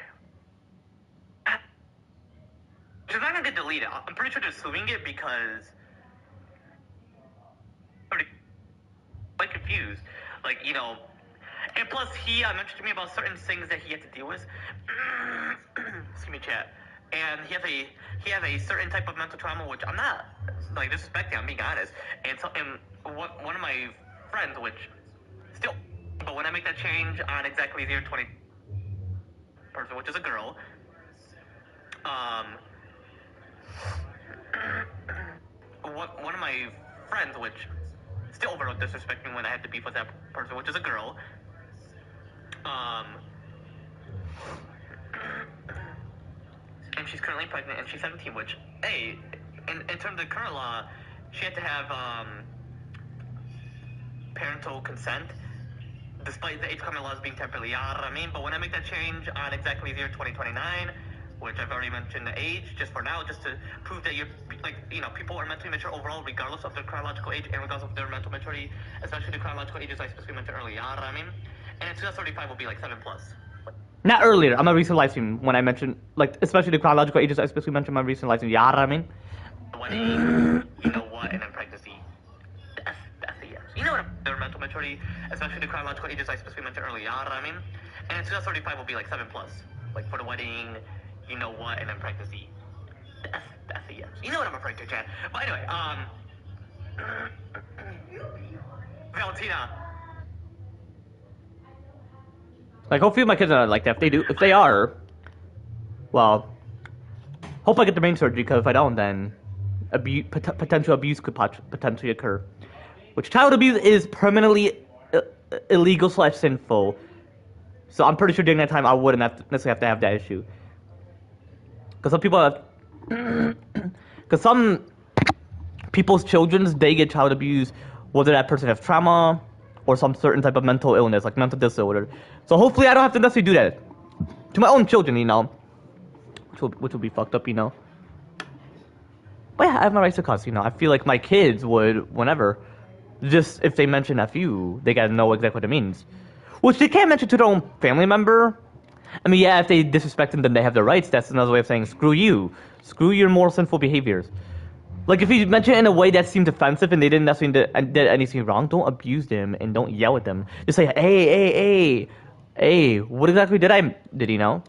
It's not gonna get deleted. I'm pretty sure they're suing it because... I'm quite confused. Like, you know... And plus, he mentioned to me about certain things that he had to deal with. Excuse me, chat. And he has a certain type of mental trauma, which I'm not like disrespecting. I'm being honest. And so, one of my friends, which still, but when I make that change on exactly the year 20 person, which is a girl, one of my friends, which still overall disrespecting when I had to beef with that person, which is a girl, and she's currently pregnant, and she's 17, which, hey, in terms of the current law, she had to have parental consent, despite the age crime laws being temporarily, you know what I mean? But when I make that change on exactly the year 2029, which I've already mentioned the age, just for now, just to prove that you're, like, you know, people are mentally mature overall, regardless of their chronological age, and regardless of their mental maturity, especially the chronological ages I specifically mentioned earlier, you know what I mean? And in 2035 will be like 7+. Not earlier, on my recent live stream, when I mentioned, like, especially the chronological ages I specifically mentioned in my recent live stream, you know what I mean? Wedding, you know what, and then pregnancy. That's the yes. You know what, their mental maturity, especially the chronological ages I specifically mentioned earlier, you know what I mean? And in 2035 will be like 7+. Like, for the wedding, you know what, and then pregnancy. That's the yes. You know what I'm referring to, Chad. But anyway, Valentina. Like, hopefully my kids are not like that. If they are, well, hope I get the brain surgery, because if I don't, then potential abuse could potentially occur. Which child abuse is permanently illegal / sinful. So I'm pretty sure during that time I wouldn't necessarily have to have that issue. Because some people have... Because some people's children, they get child abuse, whether that person has trauma or some certain type of mental illness, like mental disorder. So hopefully I don't have to necessarily do that to my own children, you know, which will be fucked up, you know. But yeah, I have my rights to cause, you know. I feel like my kids would, whenever, just if they mention FU, they gotta know exactly what it means. Which they can't mention to their own family member. I mean, yeah, if they disrespect them, then they have their rights. That's another way of saying, screw you. Screw your more sinful behaviors. Like, if you mention it in a way that seems offensive and they didn't necessarily did anything wrong, don't abuse them and don't yell at them. Just say, hey, what exactly did he know?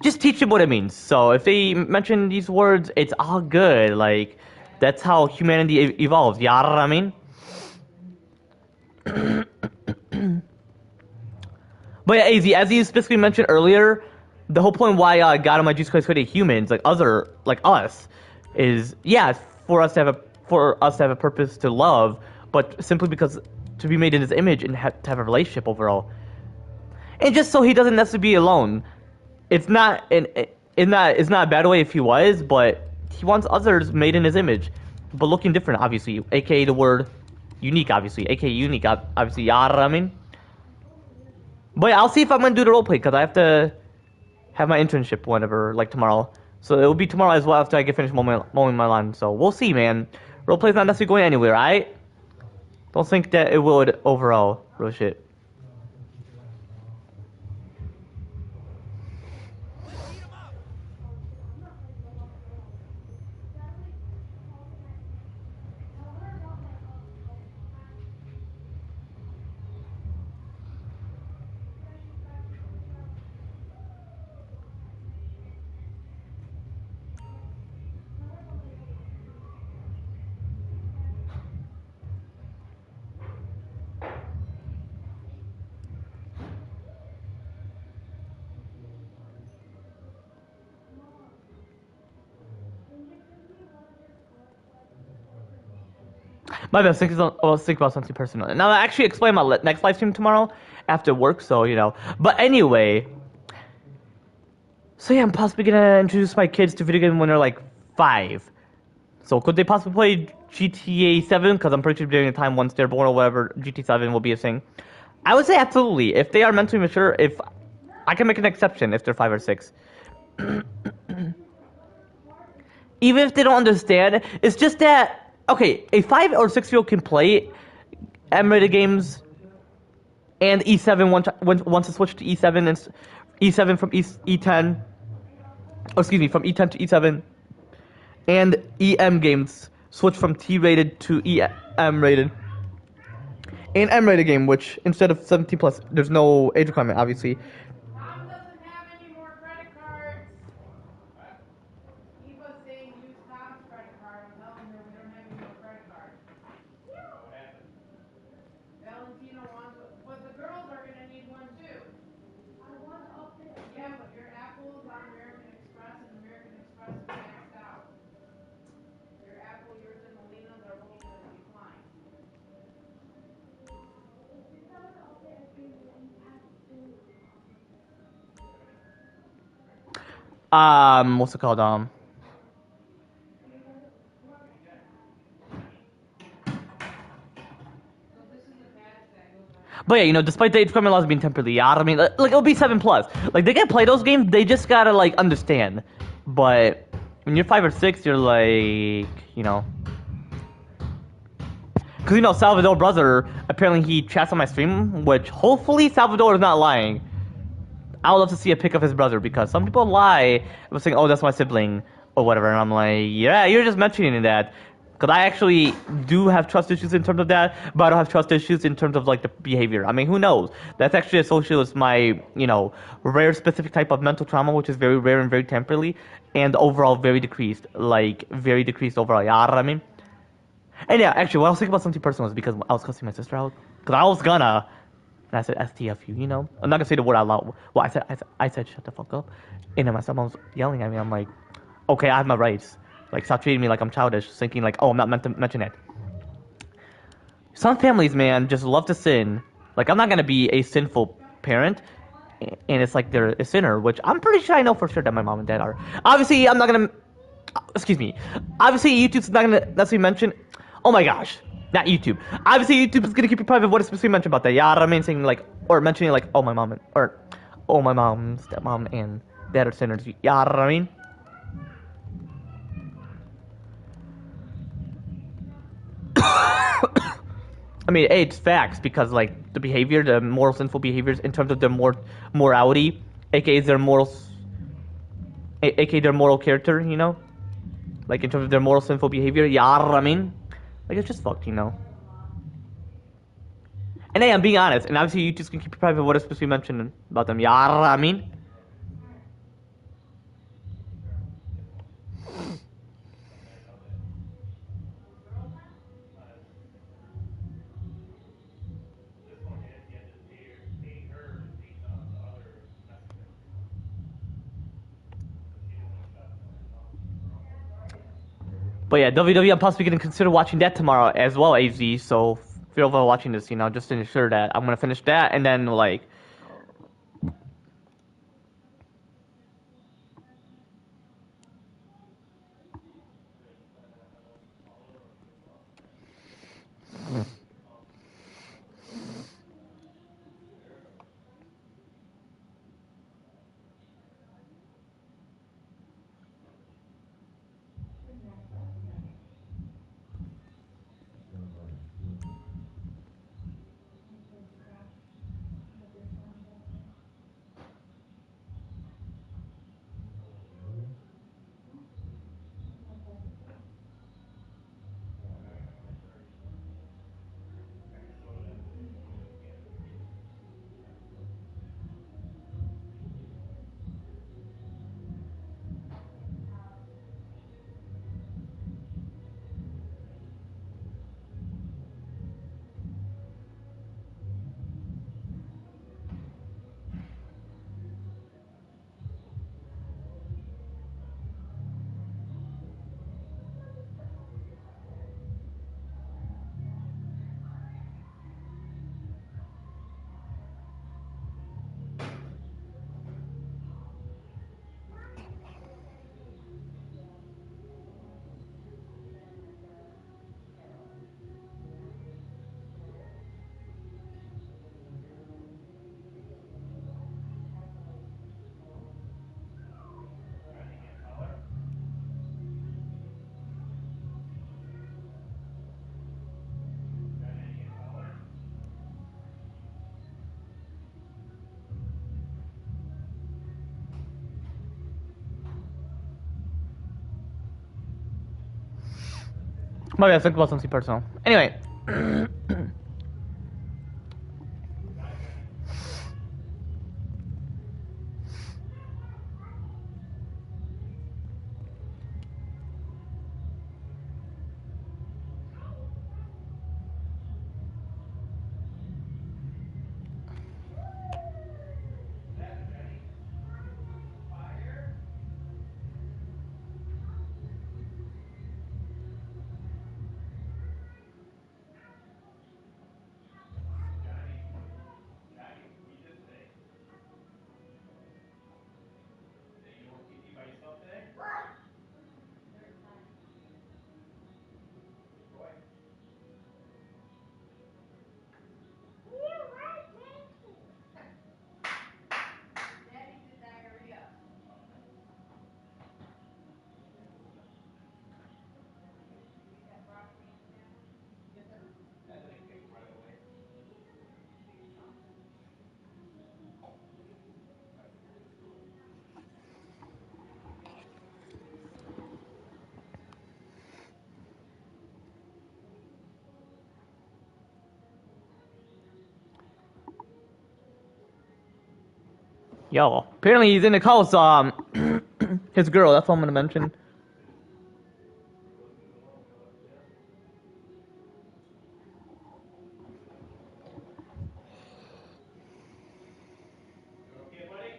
just teach them what it means. So if they mention these words, it's all good. Like, that's how humanity evolves. You know what I mean? But yeah, as you specifically mentioned earlier, the whole point why God Almighty Jesus Christ created humans, like us, is for us to have a purpose to love, but simply because to be made in His image and to have a relationship overall, and just so He doesn't necessarily be alone. It's not a bad way if He was, but He wants others made in His image, but looking different, obviously, aka the word unique, obviously, aka unique, obviously. You know what I mean? But yeah, I'll see if I'm gonna do the roleplay because I have to have my internship whenever, like tomorrow. So it will be tomorrow as well after I get finished mowing my lawn. So we'll see, man. Roleplay's not necessarily going anywhere, right? Don't think that it would overall. Real shit. My best think about something personal. Now I actually explain my next live stream tomorrow after work, so you know. But anyway, so yeah, I'm possibly gonna introduce my kids to video games when they're like 5. So could they possibly play GTA 7? Because I'm pretty sure during the time once they're born or whatever, GTA 7 will be a thing. I would say absolutely. If they are mentally mature, if I can make an exception if they're 5 or 6. Even if they don't understand, it's just that. Okay, a 5 or 6-year-old can play M-rated games and E7 once it switched to E7 and E7 from E10. Oh, excuse me, from E10 to E7, and EM games switch from T-rated to EM-rated. An M-rated game, which instead of 17 plus, there's no age requirement, obviously. Mom doesn't have any more credit cards. He was saying use Tom's credit card. I'm telling her we don't have any more credit cards. Valentina wants one, but the girls are gonna need one too. Yeah, but your Apple is on American Express, and American Express is maxed out. Your Apple, yours, and Melina's are both gonna decline. What's it called? But yeah, you know, despite the age requirement laws being temporarily out, I mean, like it'll be 7 plus. Like they can play those games, they just gotta like understand. But when you're 5 or 6, you're like, you know, because you know Salvador brother apparently he chats on my stream, which hopefully Salvador is not lying. I would love to see a pic of his brother because some people lie about saying, "Oh, that's my sibling" or whatever, and I'm like, "Yeah, you're just mentioning that." Because I actually do have trust issues in terms of that, but I don't have trust issues in terms of like the behavior. I mean, who knows? That's actually associated with my, you know, rare specific type of mental trauma, which is very rare and very temporarily, and overall very decreased, like very decreased overall. You know what I mean? And yeah, actually, what I was thinking about something personal is because I was cussing my sister out. Because I was gonna, and I said STFU, you know? I'm not gonna say the word out loud. Well, I said shut the fuck up. And then my stepmom was yelling at me. I'm like, okay, I have my rights. Like, stop treating me like I'm childish, thinking like, oh, I'm not meant to mention it. Some families, man, just love to sin. Like, I'm not gonna be a sinful parent, and it's like they're a sinner, which I'm pretty sure I know for sure that my mom and dad are. Obviously, I'm not gonna, excuse me. Obviously, YouTube's not gonna necessarily mention, oh my gosh, not YouTube. Obviously, YouTube is gonna keep it private what is specifically mentioned about that. Yeah, I mean, saying like, or mentioning like, oh, my mom, or, oh, my mom, stepmom, and dad are sinners. Yeah, I mean. I mean, hey, it's facts because like the behavior, the moral sinful behaviors in terms of their morality, aka their morals, aka their moral character, you know, like in terms of their moral sinful behavior. Yeah, I mean, like it's just fucked, you know. And hey, I'm being honest, and obviously you just can keep it private what is supposed to be mentioned about them. Yeah, I mean. But yeah, WWE, I'm possibly gonna consider watching that tomorrow as well, AZ. So if you're watching this, just to ensure that I'm gonna finish that, and then like. Maybe I think about something personal. Anyway. Daddy did diarrhea. Eat that broccoli and sandwich. Yo, apparently he's in the call with his girl. That's what I'm gonna mention. Okay, buddy?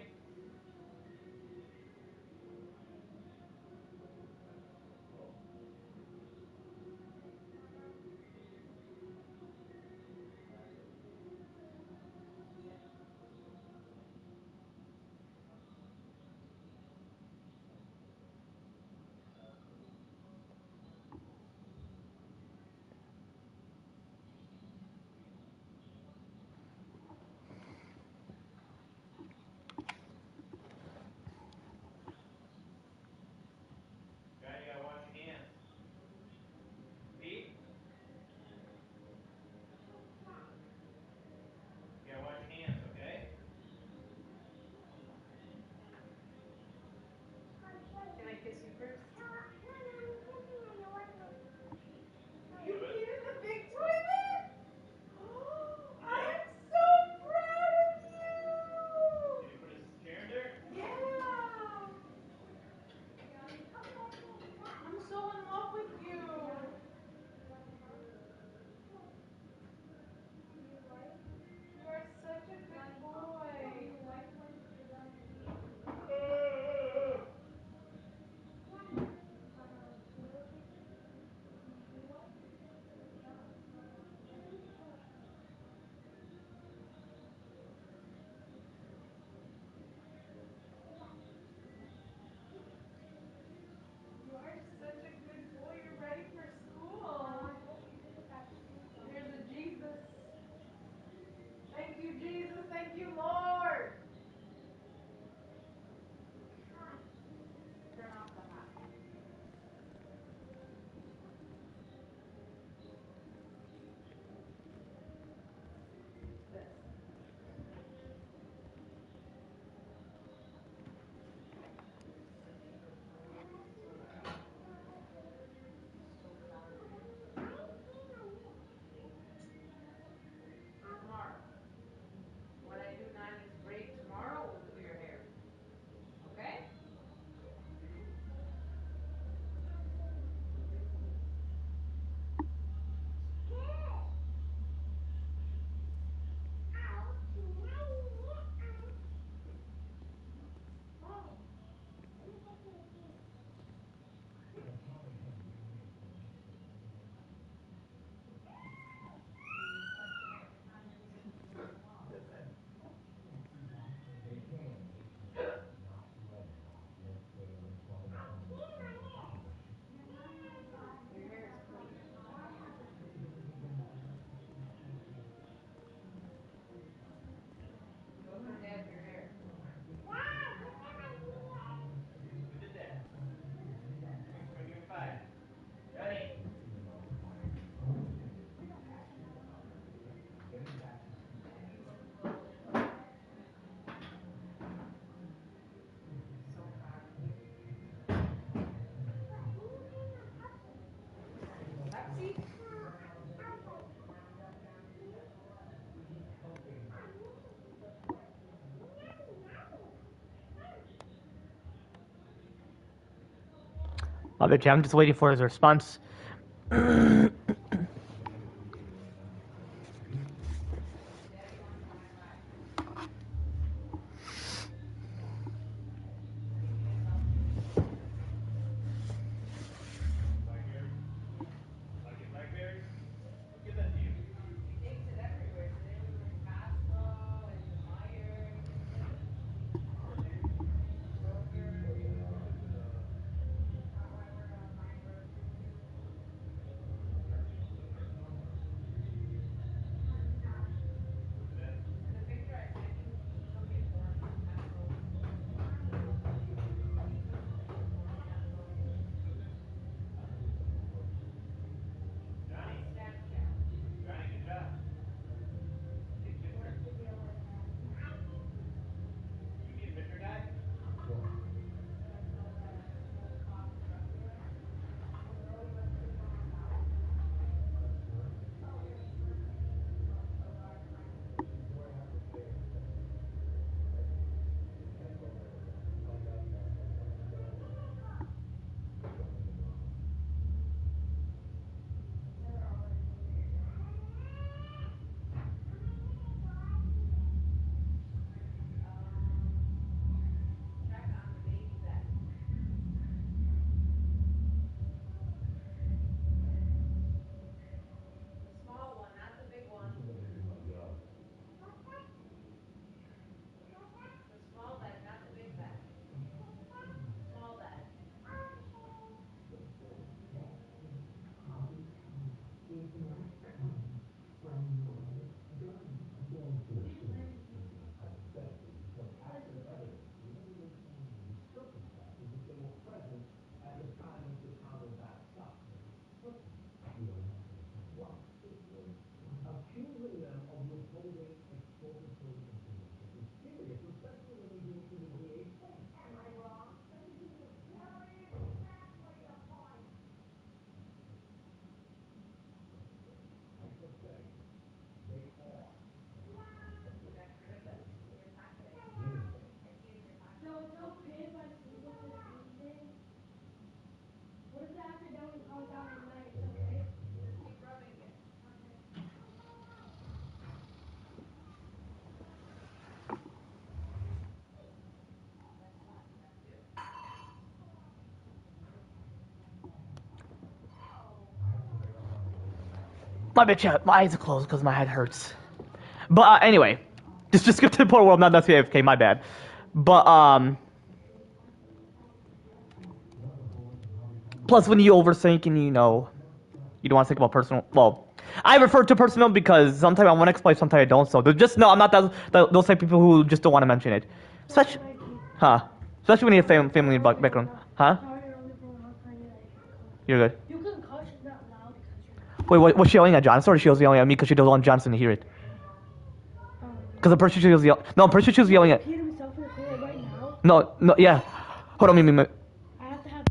Guy, you gotta wash your hands. Pete? You gotta wash your hands, okay? Can I kiss you first? You You do it. peed in the big toilet? I am so proud of Can you! you put his chair in there? Yeah! I'm so in love with you! You are such a good boy! Love it, I'm just waiting for his response. Blackberry? Give that to you. Takes it everywhere. Today we were in Costco and Meyer. The picture I sent you, he took it for him. Johnny, Snapchat. Johnny, good job. You be a picture guy? Check on the baby bed. The small one, not the big one. The small bed, not the big bed. Small bed. So it's okay if I sleep with this evening? What if the accidentally comes down at night? It's okay? Just keep rubbing it. My bitch, my eyes are closed because my head hurts. But anyway, just go to the point where I'm not necessarily AFK, my bad. But plus when you overthink and you know you don't want to think about personal. Well, I refer to personal because sometimes I want to explain, sometimes I don't. So just no, I'm not those type of people who just don't want to mention it. Especially, especially when you have family background, huh? Sorry, I only brought up on you. You're good. You can cuss, it's not loud because you're. Wait, what's she yelling at Johnson, or she's yelling at me because she doesn't want Johnson to hear it? Because I'm pretty sure she was yelling. No, I'm pretty sure she was yelling at. Peed himself in the toilet right now. No, yeah. Hold on, me. I have to have.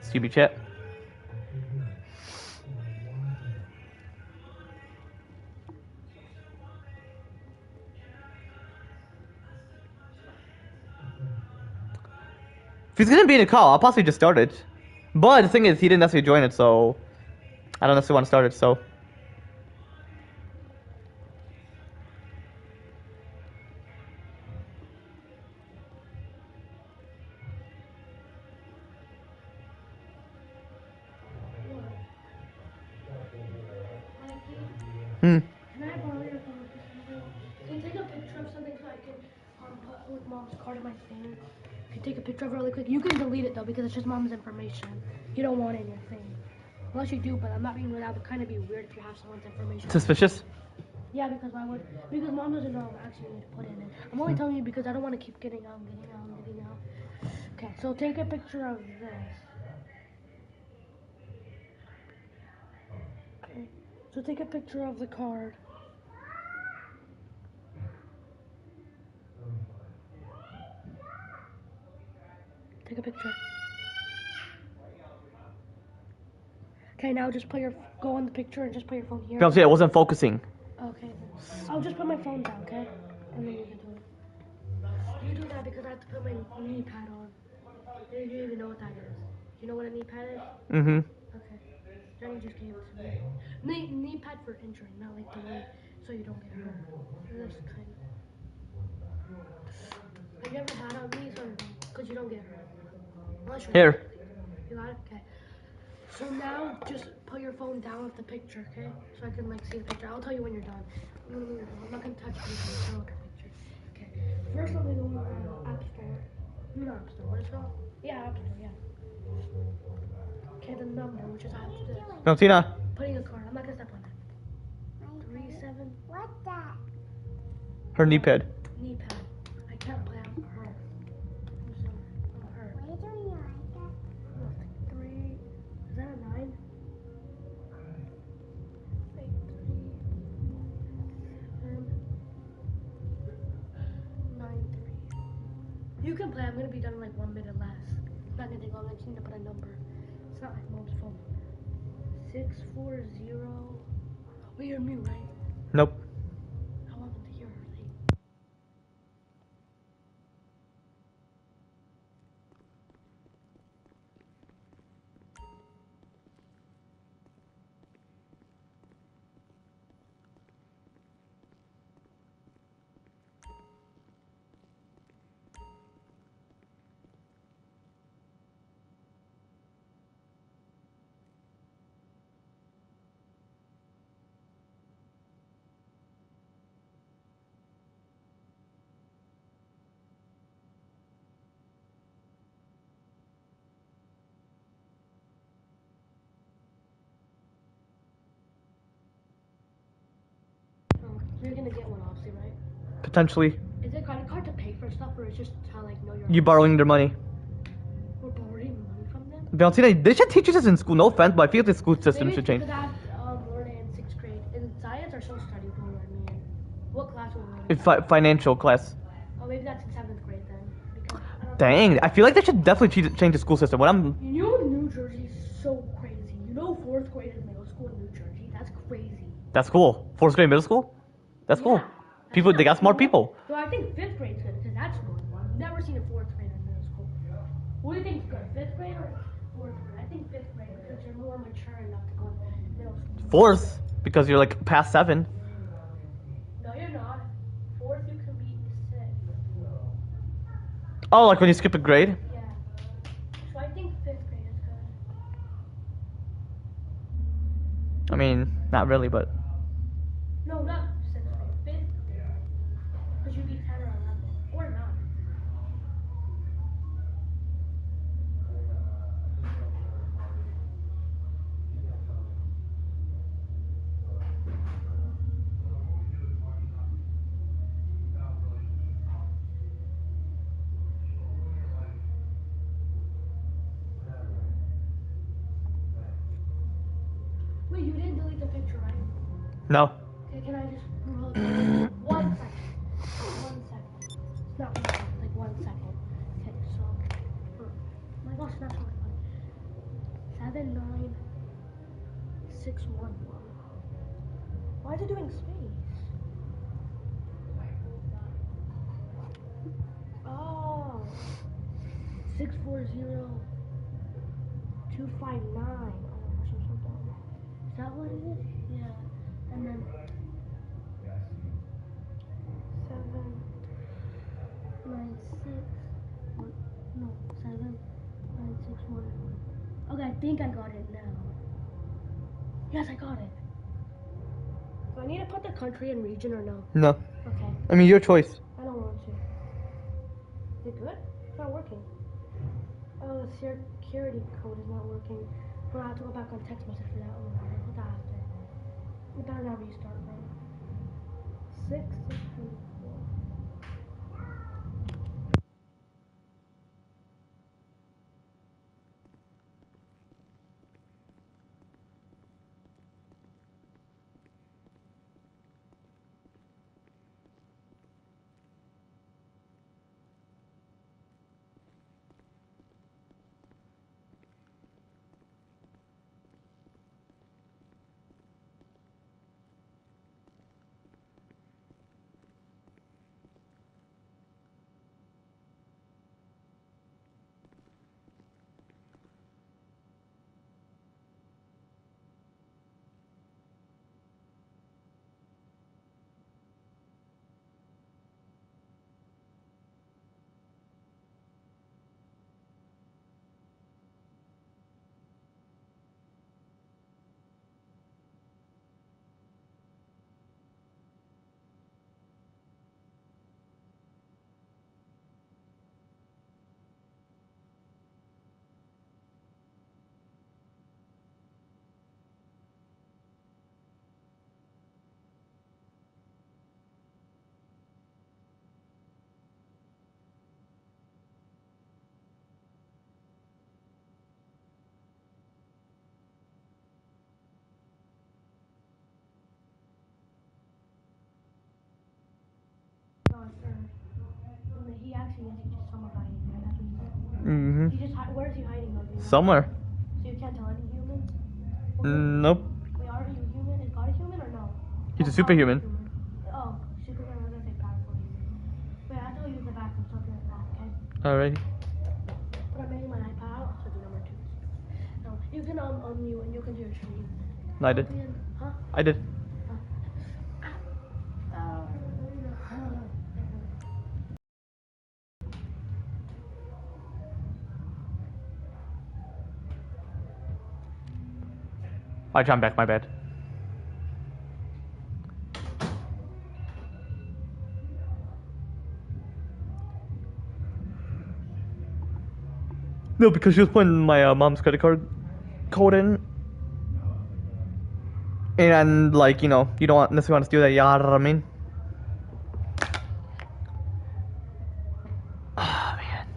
Stupid chat. If he's gonna be in a call, I'll possibly just start it. But the thing is, he didn't necessarily join it, so I don't necessarily want to start it, so. Hmm. Can I borrow your phone? Can you take a picture of something so I can put with mom's card in my thing? Can you take a picture of it really quick? You can delete it though because it's just mom's information. You don't want it in your thing. Unless you do, but I'm not being rude. That would kind of be weird if you have someone's information. Suspicious? Yeah, because why would? Because mom doesn't know I'm actually going to put it in. I'm only telling you because I don't want to keep getting out. Okay, so take a picture of this. Okay, so take a picture of the card. Take a picture. Okay, now just put your go on the picture and just put your phone here. Valentina, it wasn't focusing. Okay, then. I'll just put my phone down, okay? And then you can do it. You do that because I have to put my knee pad on. You don't even know what that is. You know what a knee pad is? Mm-hmm. Okay. Jenny just gave it to me. Knee pad for injury, not like the way so you don't get hurt. This kind of. Have you ever had on these or because you don't get hurt? Unless you're Here. You got it? Okay. So now just put your phone down with the picture, okay? So I can like see the picture. I'll tell you when you're done. I'm not gonna touch anything until the picture. Okay. First I'm gonna go on App Store. Not App Store, what is it called? Yeah, App Store, yeah. Okay, the number, which is App Store. Valentina. Putting a card. I'm not gonna step on it. 37. What's that? Her knee pad. Knee pad. I can't play out for her. I'm hurt. Why don't you like that? 3. Is that a 9? 8, 3, 7, 9, 3. You can play. I'm gonna be done in like 1 minute less. It's not gonna take long. I just need to put a number. It's not like mom's phone. 640. Wait, you're mute, right? Nope. I want them to hear her thing. You're gonna get one, obviously, right? Potentially. Is it credit card to pay for stuff, or it's just to like know your? You borrowing their money. We're borrowing money from them. Valentina, they should teach you this in school. No offense, but I feel the school system Maybe should change. because I've learned it in 6th grade. In science or social studies, we'll learn me in. What class will we learn? It's financial class. Oh, maybe that's in 7th grade then. Because I don't Dang, I feel like they should definitely change the school system. When I'm You know, New Jersey's so crazy. You know, 4th grade is middle school in New Jersey. That's crazy. That's cool. 4th grade middle school? That's cool. People, they got smart people. So I think 5th grade's good because that's good. I've never seen a 4th grade in middle school. What do you think is good? 5th grade or 4th grade? I think 5th grade because you're more mature enough to go to middle school. 4th, because you're like past 7. No, you're not. 4th, you can be 6. Oh, like when you skip a grade? Yeah. So I think 5th grade is good. I mean, not really, but No, not 6th grade. 5th. Because you'd be 10 or 11. Or not. Wait, you didn't delete the picture, right? no. Okay, can I just roll it? 1 second. 1 second. It's not 1 second, like 1 second. Okay, so. My gosh, that's not fun. 7, 9, 6, 1, 1. Why is it doing space? Oh. 640 259. Oh my gosh, I'm so dumb. Is that what it is? Yeah. And then 7, 9, 6. No, 7, 9, 6, 1. Okay, I think I got it now. Yes, I got it. Do I need to put the country and region or no? No. Okay. I mean, your choice. I don't want to. Is it good? It's not working. Oh, the security code is not working. Bro, I have to go back on text message for that. Oh, I'll put that after. We better not restart, bro. 624. He actually is. He just somewhere hiding, right? That's what he said. Mm-hmm. He just where is he hiding though? Somewhere. So you can't tell any humans? Nope. Wait, are you human? Is God a human or no? He's a Oh, superhuman. Oh, Superman was gonna say powerful human. Wait, I have to go use the bathroom, so I'll be right back, okay? Alright. But I'm making my iPad out, so do number 2. No, you can unmute and you can do your stream. I did. Huh? I did. I jumped back, my bad. No, because she was putting my mom's credit card code in. And, like, you know, you don't necessarily want to do that, you know what I mean? Ah, man.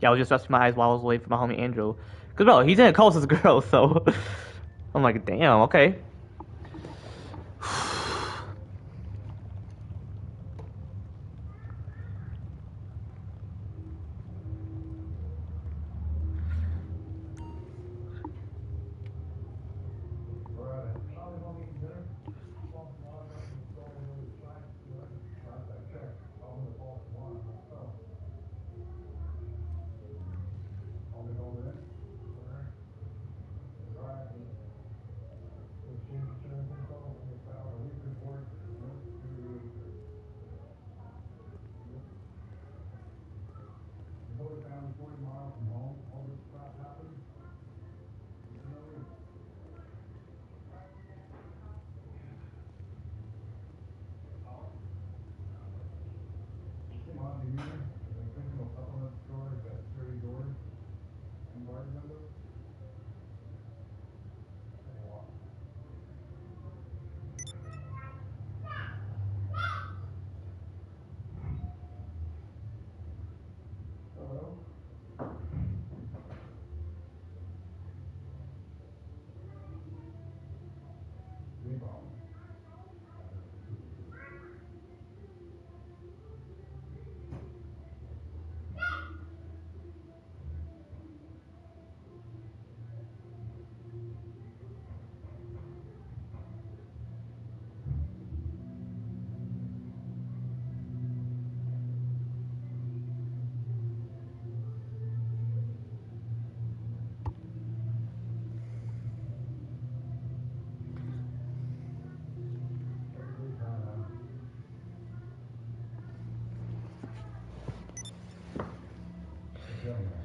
Yeah, I was just resting my eyes while I was waiting for my homie Andrew. Cause bro, he's in a call with his girl, so I'm like, damn, okay.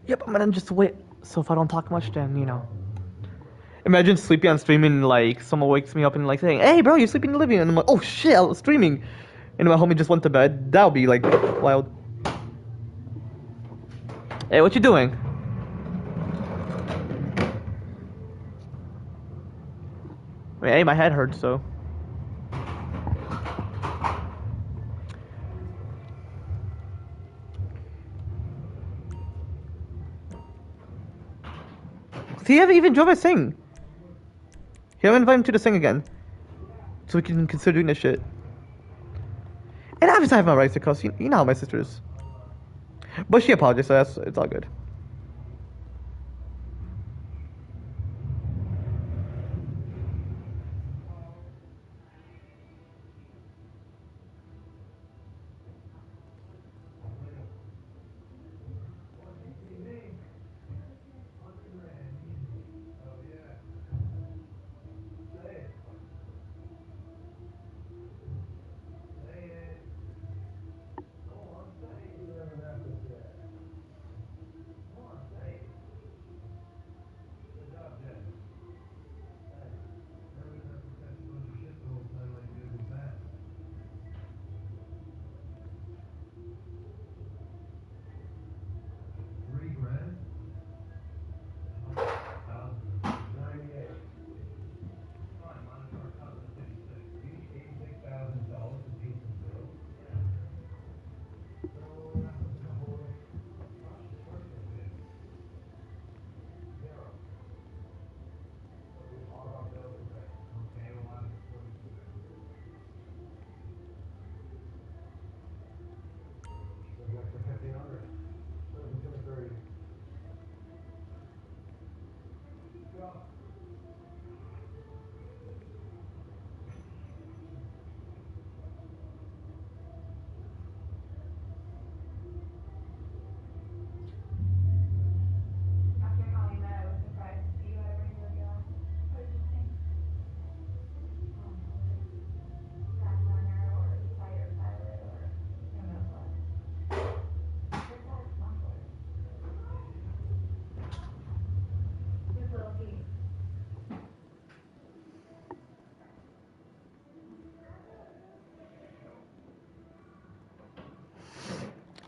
Yep, I'm gonna just wait. So if I don't talk much, then Imagine sleeping on streaming, and, like someone wakes me up and like saying, "Hey, bro, you're sleeping in the living room." And I'm like, "Oh shit, I was streaming," and my homie just went to bed. That would be like wild. Hey, what you doing? I mean, hey, my head hurts, so. See, you haven't even drove us sing. You haven't invited him to the sing again, so we can consider doing this shit. And obviously, I have my rights to cuss. You know how my sister is. But she apologized, so it's all good. After how we met, I was surprised to see you at a regular gas. What did you think? Back runner or fighter pilot or who knows what. Your dad's smuggler. Who's little Pete?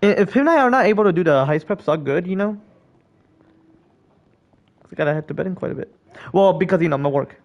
If him and I are not able to do the heist prep so good, I gotta head to bed in quite a bit. Well, because my work.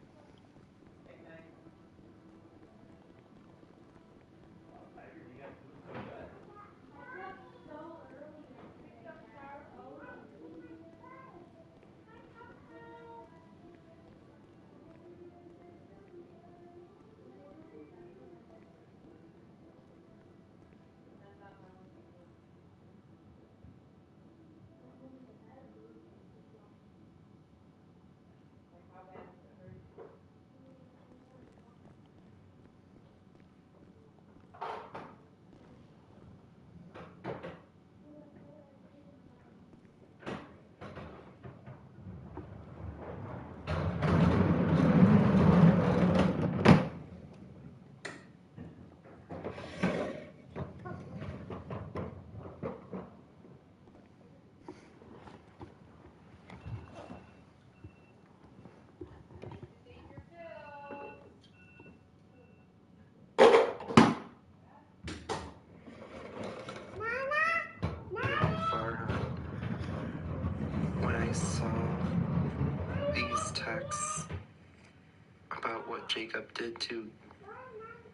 Jacob did to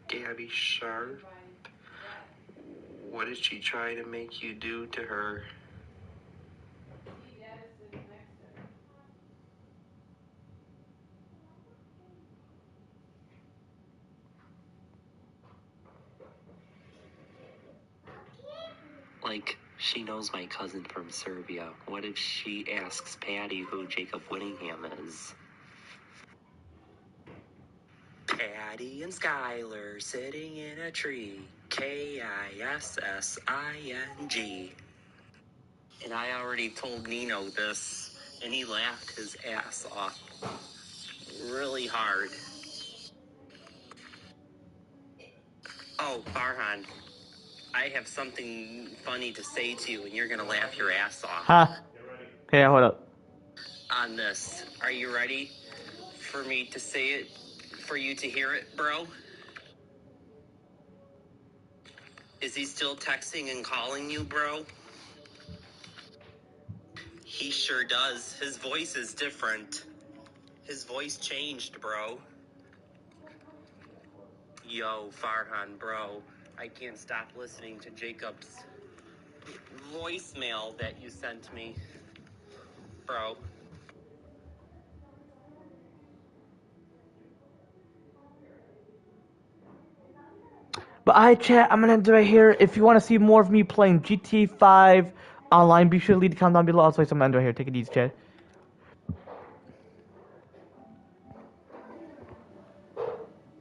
Gabby Sharp? What did she try to make you do to her? Like, she knows my cousin from Serbia. What if she asks Patty who Jacob Whittingham is? Patty and Skylar sitting in a tree. Kissing. And I already told Nino this, and he laughed his ass off really hard. Oh, Farhan, I have something funny to say to you, and you're gonna laugh your ass off. Huh? Hey, hold up. On this. Are you ready for me to say it, for you to hear it, bro? Is he still texting and calling you, bro? He sure does. His voice is different. His voice changed, bro. Yo, Farhan, bro. I can't stop listening to Jacob's voicemail that you sent me, bro. But chat, I'm gonna end it right here. If you want to see more of me playing GTA 5 online, be sure to leave a comment down below. Also, I'm gonna end it right here. Take it easy, chat.